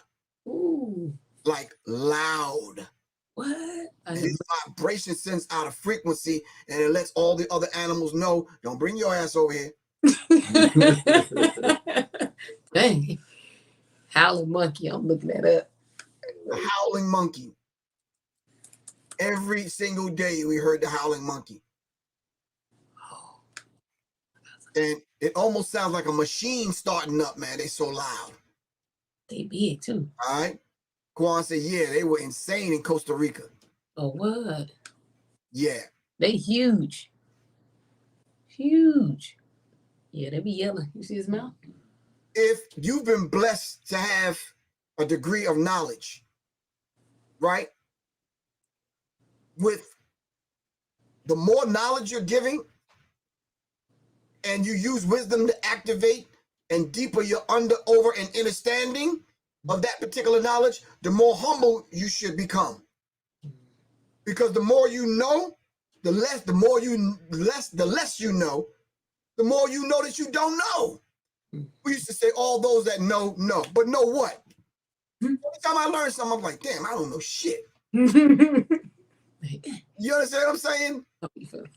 Ooh. Like loud. What? And his vibration sends out a frequency and it lets all the other animals know, don't bring your ass over here. Dang. Howling monkey. I'm looking that up. The howling monkey. Every single day we heard the howling monkey. And it almost sounds like a machine starting up, man. They so loud. They big too. All right. Kwan said, yeah, they were insane in Costa Rica. Oh, what? Yeah. They huge. Huge. Yeah, they be yelling. You see his mouth? If you've been blessed to have a degree of knowledge, right? With the more knowledge you're giving, and you use wisdom to activate and deeper your over and understanding of that particular knowledge, the more humble you should become. Because the more you know, the less you know, the more you know that you don't know. We used to say all those that know. But know what? Every time I learn something, I'm like, damn, I don't know shit. You understand what I'm saying?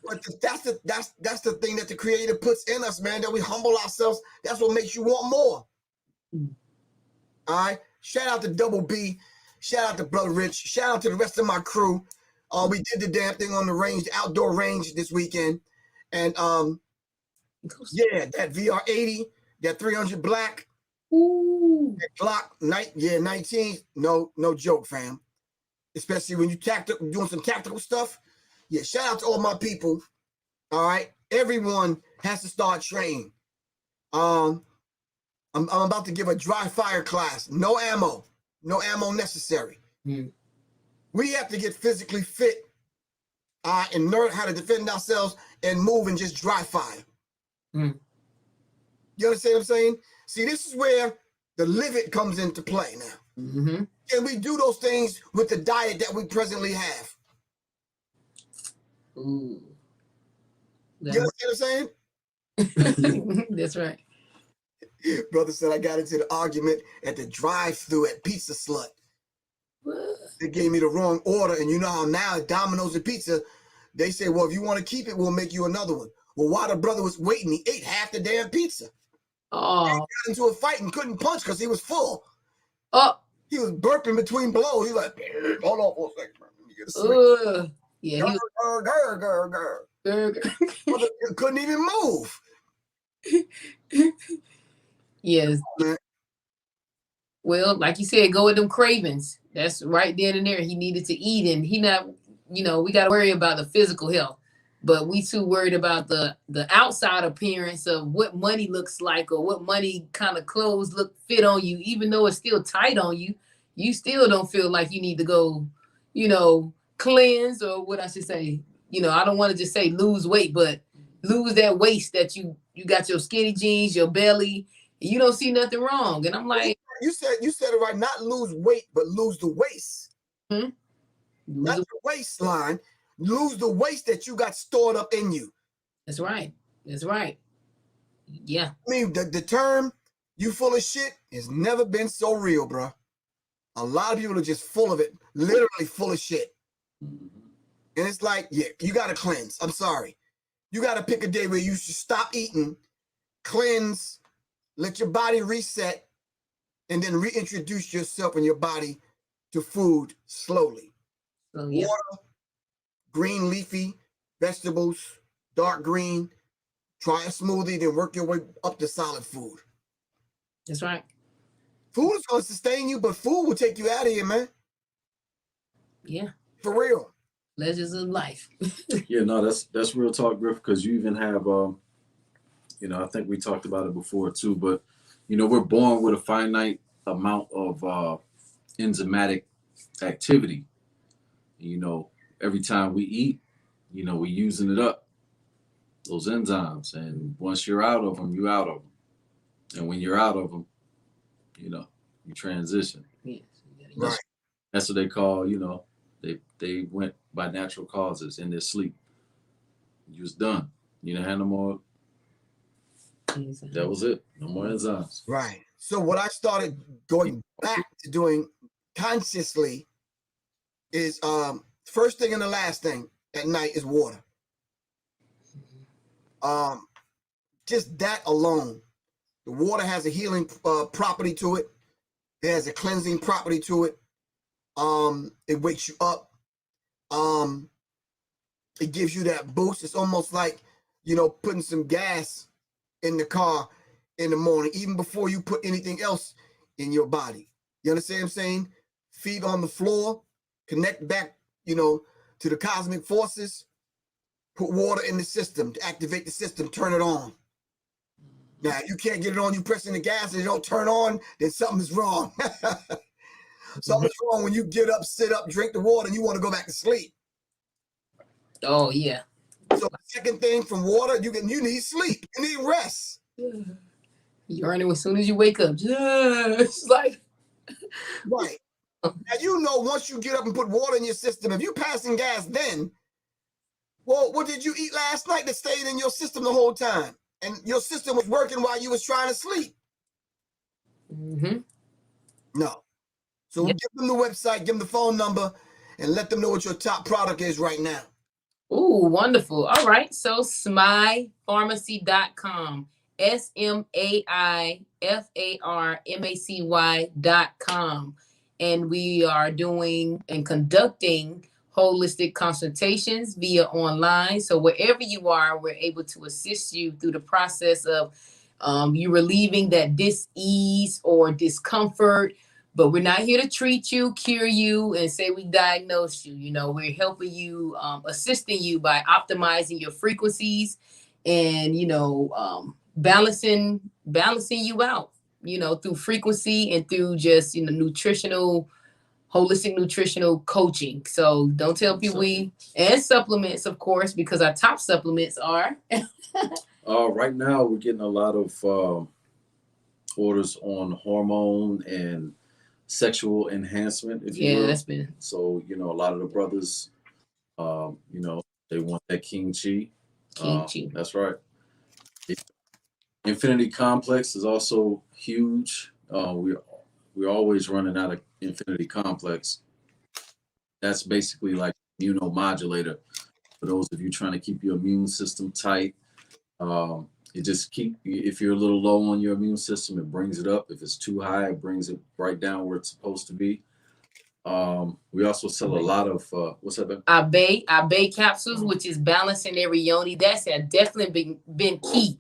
But that's the thing that the Creator puts in us, man, that we humble ourselves. That's what makes you want more. All right. Shout out to Double B. Shout out to Brother Rich. Shout out to the rest of my crew. We did the damn thing on the range, the outdoor range this weekend. And yeah, that VR80, that 300 black, that Glock 19. No joke, fam. Especially when you doing some tactical stuff. Yeah, shout out to all my people. All right. Everyone has to start training. I'm about to give a dry fire class. No ammo necessary. We have to get physically fit and learn how to defend ourselves and move and just dry fire. You understand what I'm saying? See, this is where the live it comes into play now. And we do those things with the diet that we presently have. Ooh. You understand what I'm saying? That's right. Brother said I got into the argument at the drive-thru at Pizza Slut. What? They gave me the wrong order, and you know how now at Domino's and Pizza, they say, well, if you want to keep it, we'll make you another one. Well, while the brother was waiting, he ate half the damn pizza. Oh. He got into a fight and couldn't punch because he was full. Oh. He was burping between blows. He was like, hold on for a second, man. Let me get a switch. Yeah, he was... couldn't even move. Yes. Well, like you said, go with them cravings. That's right then and there. He needed to eat, and he not, we got to worry about the physical health. but we too worried about the outside appearance of what money looks like or what money kind of clothes fit on you. Even though it's still tight on you, you still don't feel like you need to go, cleanse, or what I should say. I don't want to just say lose weight, but lose that waist that you got your skinny jeans, your belly, and you don't see nothing wrong. And I'm like, you said it right. Not lose weight, but lose the waist. Hmm? Not the waistline. Lose the waste that you got stored up in you. That's right. That's right. Yeah. I mean, the term "you full of shit" has never been so real, bro. A lot of people are just full of it, literally full of shit. And it's like, yeah, you got to cleanse. I'm sorry. You got to pick a day where you should stop eating, cleanse, let your body reset, and then reintroduce yourself and your body to food slowly. So, yeah. Water, green leafy vegetables, dark green. Try a smoothie, then work your way up to solid food. That's right. Food is going to sustain you, but food will take you out of here, man. Yeah. For real. Pleasures of life. Yeah, no, that's real talk, Griff, because you even have, I think we talked about it before too, but, we're born with a finite amount of enzymatic activity. Every time we eat, we're using it up, those enzymes. And once you're out of them, you're out of them. And when you're out of them, you transition. Yes. Right. That's what they call, they went by natural causes in their sleep. You was done. You didn't have no more. That was it. No more enzymes. Right. So what I started going back to doing consciously is first thing and the last thing at night is water. Just that alone. The water has a healing property to it. It has a cleansing property to it. It wakes you up. It gives you that boost. It's almost like, putting some gas in the car in the morning, even before you put anything else in your body. You understand what I'm saying? Feet on the floor, connect back, to the cosmic forces, put water in the system to activate the system, turn it on. Now, you can't get it on, you pressing the gas and it don't turn on, then something's wrong. Something's wrong when you get up, sit up, drink the water, and you want to go back to sleep. Oh, yeah. So the second thing from water, you need sleep. You need rest. You earn it as soon as you wake up. It's like... Right. Now, once you get up and put water in your system, if you're passing gas then, well, what did you eat last night that stayed in your system the whole time? And your system was working while you was trying to sleep. Mm-hmm. No. So Give them the website, give them the phone number, and let them know what your top product is right now. Ooh, wonderful. All right. So smaifarmacy.com. SMAIFARMACY.com. And we are doing and conducting holistic consultations via online. So wherever you are, we're able to assist you through the process of you relieving that dis-ease or discomfort. But we're not here to treat you, cure you, and say we diagnosed you. We're helping you, assisting you by optimizing your frequencies and, balancing you out, through frequency and through just, holistic nutritional coaching. So don't tell people and supplements, of course, because our top supplements are. Right now, we're getting a lot of orders on hormone and sexual enhancement, if you will. That's been. So, a lot of the brothers, they want that King Chi. Chi. That's right. Infinity Complex is also huge. We're always running out of Infinity Complex. That's basically like immunomodulator for those of you trying to keep your immune system tight. It just if you're a little low on your immune system, it brings it up. If it's too high, it brings it right down where it's supposed to be. We also sell a lot of what's that? Abe capsules, which is balancing every yoni. That's definitely been key.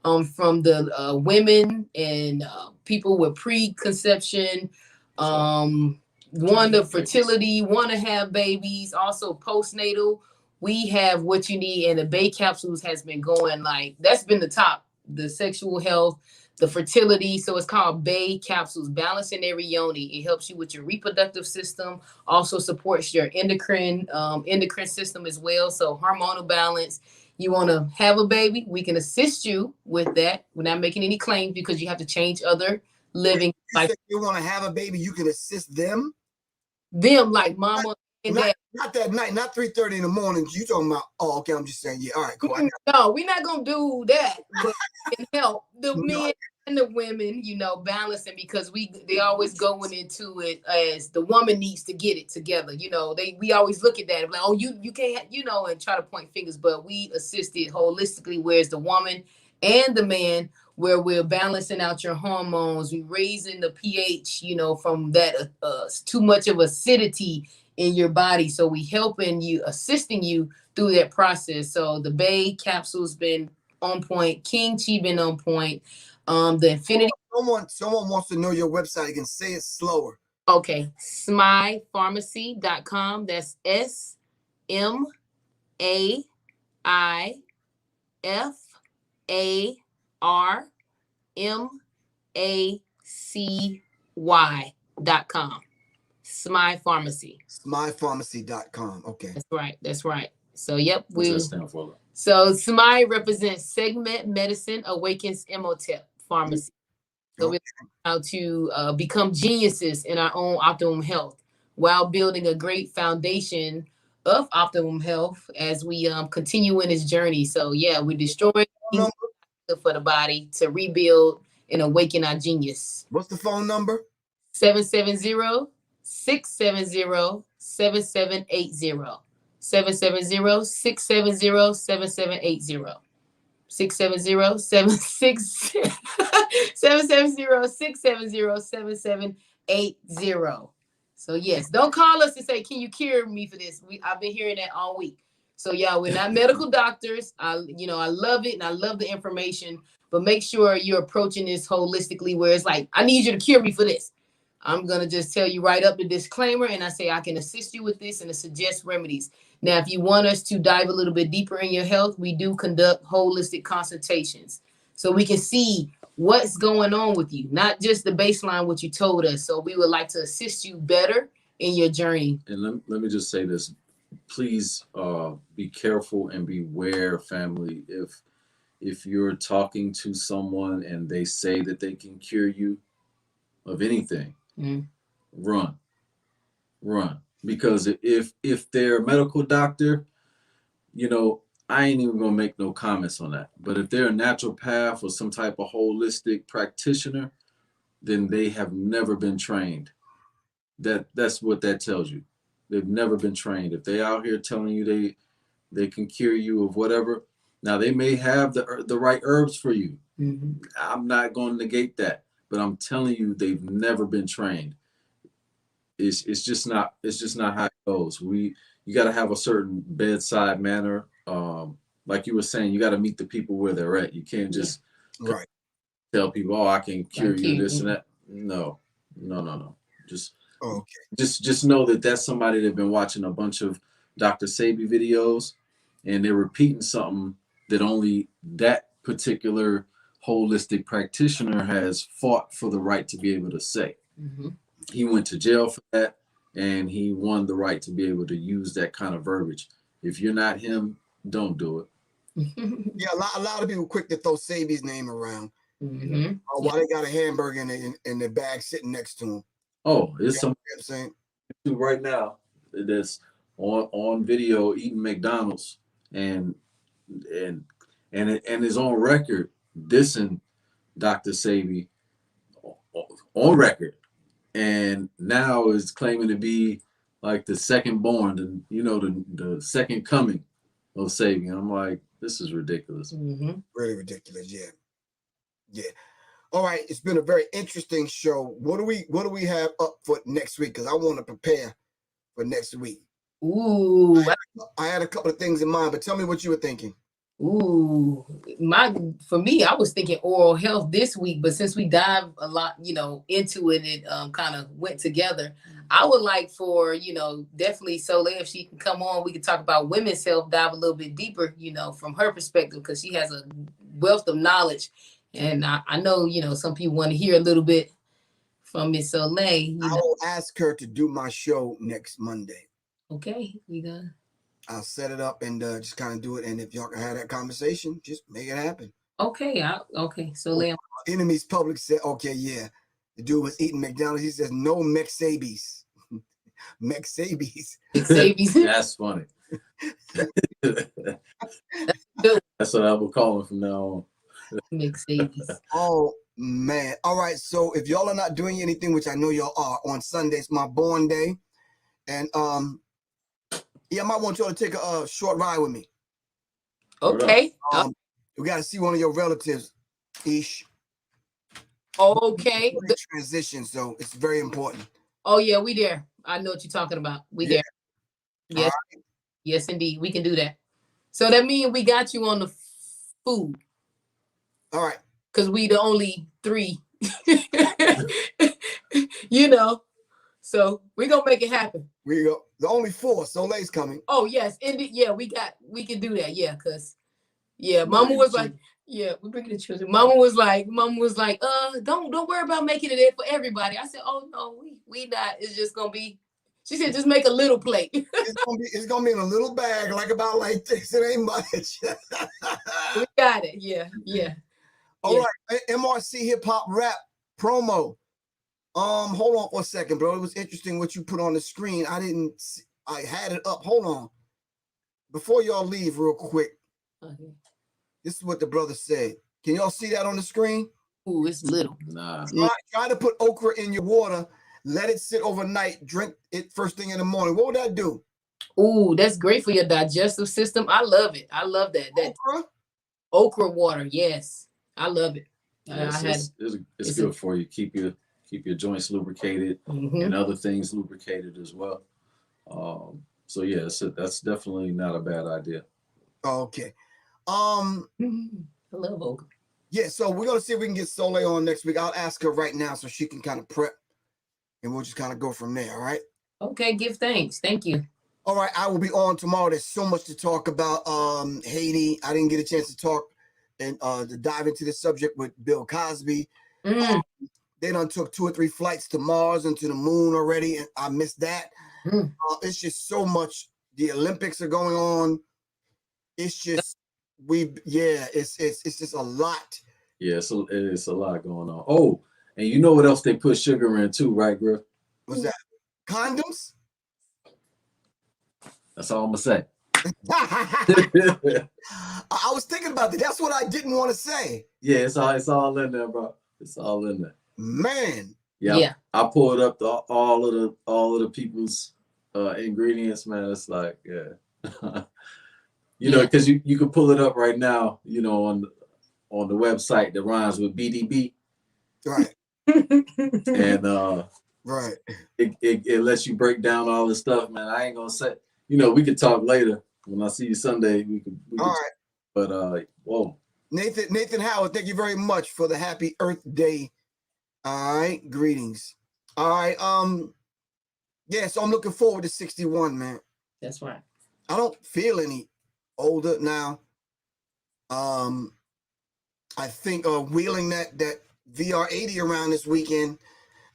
From the women and people with preconception, want the fertility, want to have babies, also postnatal, we have what you need, and the Bay capsules has been going like that's been the top. The sexual health, the fertility. So it's called Bay capsules, balancing every yoni. It helps you with your reproductive system, also supports your endocrine system as well. So hormonal balance. You want to have a baby, we can assist you with that. We're not making any claims because you have to change other living. Like you want to have a baby, you can assist them. Them like mama and dad. Not that night, not 3:30 in the morning. You talking about? Oh, okay. I'm just saying. Yeah. All right. Cool. No, we're not gonna do that. But we can help the men and the women, balancing because they always going into it as the woman needs to get it together. We always look at that like, oh, you can't, and try to point fingers. But we assist it holistically, whereas the woman and the man, where we're balancing out your hormones, we raising the pH, from that too much of acidity in your body. So we helping you, assisting you through that process. So the Bay capsule's been on point. King Chi been on point. The Infinity. Someone wants to know your website. You can say it slower. Okay. SMAIPharmacy.com. That's SMAIPharmacy.com. Smile Pharmacy. SmilePharmacy.com. Okay. That's right. So, yep. What's that stand for? So, SMILE represents Segment Medicine Awakens Imhotep Pharmacy. So, we're how to become geniuses in our own optimum health while building a great foundation of optimum health as we continue in this journey. So, yeah, we're destroying for the body to rebuild and awaken our genius. What's the phone number? 770-670-7780. 770-670-7780. 670-670-7780. So yes, don't call us and say, can you cure me for this? I've been hearing that all week. So y'all, we're not medical doctors. I love it and I love the information, but make sure you're approaching this holistically where it's like, I need you to cure me for this. I'm going to just tell you right up the disclaimer, and I say I can assist you with this and to suggest remedies. Now, if you want us to dive a little bit deeper in your health, we do conduct holistic consultations so we can see what's going on with you, not just the baseline, what you told us. So we would like to assist you better in your journey. And let me just say this. Please be careful and beware, family. If you're talking to someone and they say that they can cure you of anything, run. Because if they're a medical doctor, I ain't even gonna make no comments on that. But if they're a naturopath or some type of holistic practitioner, then they have never been trained. That's what that tells you. They've never been trained. If they out here telling you they can cure you of whatever, now they may have the right herbs for you. I'm not going to negate that, but I'm telling you, they've never been trained. It's just not how it goes. You got to have a certain bedside manner. Like you were saying, you got to meet the people where they're at. You can't just tell people, "Oh, I can cure you this and that." No. Just know that that's somebody that's been watching a bunch of Dr. Sebi videos, and they're repeating something that only that particular holistic practitioner has fought for the right to be able to say. He went to jail for that, and he won the right to be able to use that kind of verbiage. If you're not him, don't do it. Yeah, a lot of people quick to throw Sebi's name around. While they got a hamburger in their bag sitting next to him. Oh, it's something right now that's on video eating McDonald's and is on record dissing Dr. Sebi on record, and now is claiming to be like the second born, and the second coming of Sebi. And I'm like, this is ridiculous. Really ridiculous. Yeah. All right, it's been a very interesting show. What do we have up for next week? Because I want to prepare for next week. Ooh, I had a couple of things in mind, but tell me what you were thinking. Ooh, for me, I was thinking oral health this week, but since we dive a lot, into it, it kind of went together. I would like for, definitely Soleil, if she can come on, we can talk about women's health, dive a little bit deeper, from her perspective, because she has a wealth of knowledge. And I know, some people want to hear a little bit from Miss Soleil. I will ask her to do my show next Monday. Okay, we done. I'll set it up and just kind of do it. And if y'all can have that conversation, just make it happen. Okay, okay. Soleil. Enemies Public said, okay, yeah. The dude was eating McDonald's. He says, no Mexabies. Mexabies. That's funny. That's what I will call him from now on. Mexabies. Oh, man. All right. So if y'all are not doing anything, which I know y'all are, on Sundays, my born day. And yeah, I might want y'all to take a short ride with me. Okay. We got to see one of your relatives, Ish. Okay. Transition, so it's very important. Oh yeah, we there. I know what you're talking about. We there. Yes, right. Yes, indeed, we can do that. So that means we got you on the food. All right. Because we the only 3. So we're gonna make it happen. We go. The only 4. Soleil's coming. Oh yes, indeed. Yeah, we can do that. Yeah, because Mama was like. Yeah, we bring the children. Mama was like, don't worry about making it for everybody. I said, oh no, we not. It's just gonna be. She said, just make a little plate. it's gonna be in a little bag, like this. It ain't much. We got it. Yeah. All right, MRC Hip Hop Rap promo. Hold on for a second, bro. It was interesting what you put on the screen. I had it up. Hold on. Before y'all leave, real quick. Okay. This is what the brother said. Can y'all see that on the screen? Ooh, it's little. Nah. Try to put okra in your water. Let it sit overnight. Drink it first thing in the morning. What would that do? Ooh, that's great for your digestive system. I love it. I love that. Okra water. Yes, I love it. Yes, it's good for you. Keep your joints lubricated and other things lubricated as well. So yeah, that's definitely not a bad idea. Okay. I love okra. Yeah, so we're gonna see if we can get Soleil on next week. I'll ask her right now so she can kind of prep, and we'll just kind of go from there. All right. Okay. Give thanks. Thank you. All right. I will be on tomorrow. There's so much to talk about. Haiti. I didn't get a chance to talk and to dive into the subject with Bill Cosby. They done took 2 or 3 flights to Mars and to the moon already, and I missed that. It's just so much. The Olympics are going on. It's just. It's just a lot. Yeah, so it's a lot going on. Oh, and you know what else they put sugar in too, right, Griff? What's that? Condoms? That's all I'm gonna say. I was thinking about that. That's what I didn't want to say. Yeah, it's all in there, bro. It's all in there. Man. Yeah. I pulled up all of the people's ingredients, man. It's like, yeah. Because you can pull it up right now, on the website that rhymes with BDB. Right. And right. It lets you break down all this stuff, man. I ain't gonna say, we could talk later. When I see you Sunday, we could all right. But whoa. Nathan Howard, thank you very much for the happy Earth Day. All right, greetings. All right. Yeah, so I'm looking forward to 61, man. That's right. I don't feel any older now. I think wheeling that VR80 around this weekend,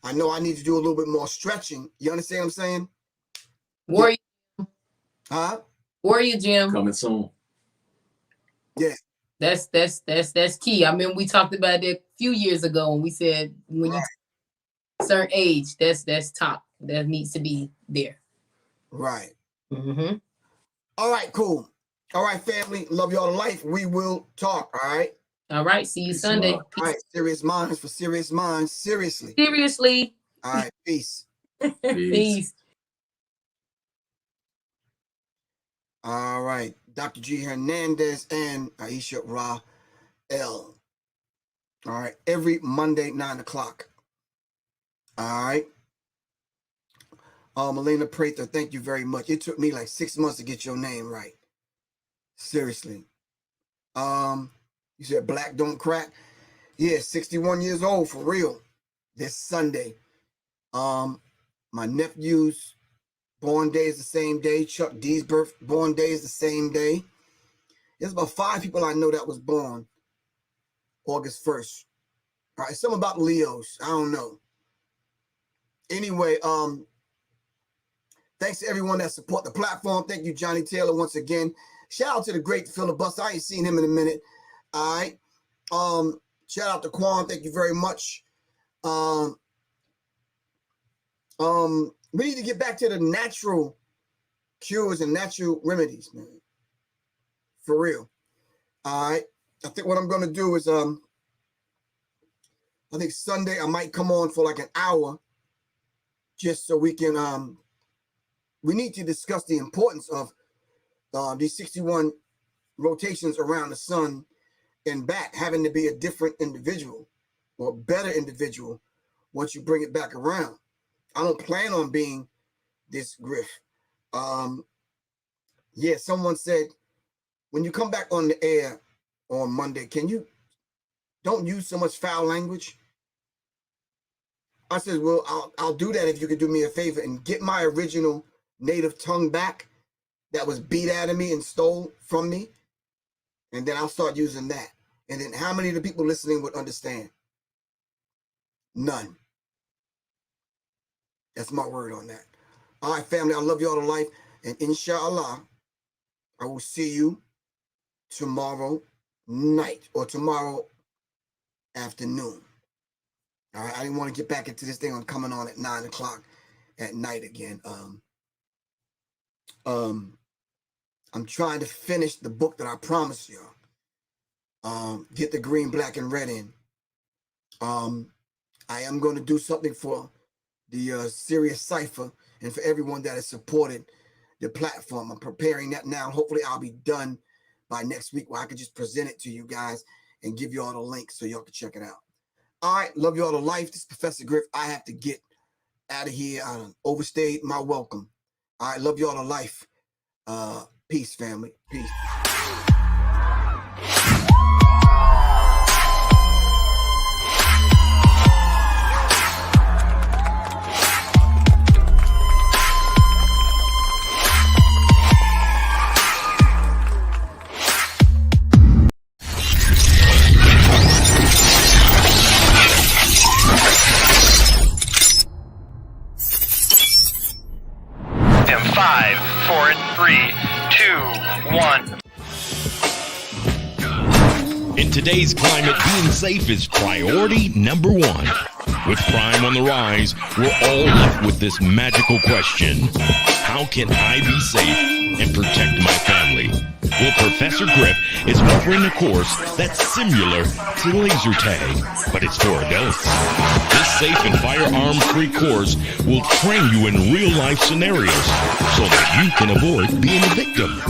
I know I need to do a little bit more stretching. You understand what I'm saying? Where Huh? Where are you, Jim? Coming soon. Yeah. That's key. I mean, we talked about that a few years ago when we said when you certain age, that's top. That needs to be there. Right. All right, cool. All right, family. Love y'all to life. We will talk. All right. All right. See you Sunday. All right. Serious minds for serious minds. Seriously. Seriously. All right. Peace. Peace. All right. Dr. G. Hernandez and Aisha Ra L. All right. Every Monday, 9 o'clock. All right. Melina Prather, thank you very much. It took me like 6 months to get your name right. Seriously. You said black don't crack. Yeah, 61 years old for real. This Sunday. My My nephew's born day is the same day. Chuck D's born day is the same day. There's about 5 people I know that was born August 1st. All right, something about Leos. I don't know. Anyway, thanks to everyone that support the platform. Thank you, Johnny Taylor, once again. Shout out to the great filibuster. I ain't seen him in a minute. All right. Shout out to Quan. Thank you very much. We need to get back to the natural cures and natural remedies, man. For real. All right. I think what I'm going to do is, I think Sunday I might come on for like an hour just so we can, we need to discuss the importance of these 61 rotations around the sun and back, having to be a different individual or better individual once you bring it back around. I don't plan on being this Griff. Yeah, someone said, when you come back on the air on Monday, can you don't use so much foul language? I said, well, I'll do that if you could do me a favor and get my original native tongue back that was beat out of me and stole from me. And then I'll start using that. And then how many of the people listening would understand? None. That's my word on that. All right, family, I love you all to life. And inshallah, I will see you tomorrow night or tomorrow afternoon. All right, I didn't want to get back into this thing on coming on at 9 o'clock at night again. I'm trying to finish the book that I promised y'all. Get the green, black, and red in. I am going to do something for the Serious Cipher and for everyone that has supported the platform. I'm preparing that now. Hopefully I'll be done by next week where I can just present it to you guys and give you all the links so y'all can check it out. All right, love you all to life. This is Professor Griff. I have to get out of here. I overstayed my welcome. All right, love you all to life. Peace, family. Peace. In today's climate, being safe is priority number 1. With crime on the rise, we're all left with this magical question: how can I be safe and protect my family? Well, Professor Griff is offering a course that's similar to laser tag, but it's for adults. This safe and firearm-free course will train you in real-life scenarios so that you can avoid being a victim.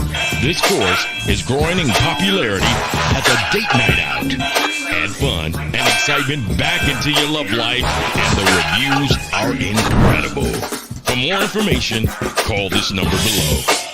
This course is growing in popularity as a date night out. Add fun and excitement back into your love life, and the reviews are incredible. For more information, call this number below.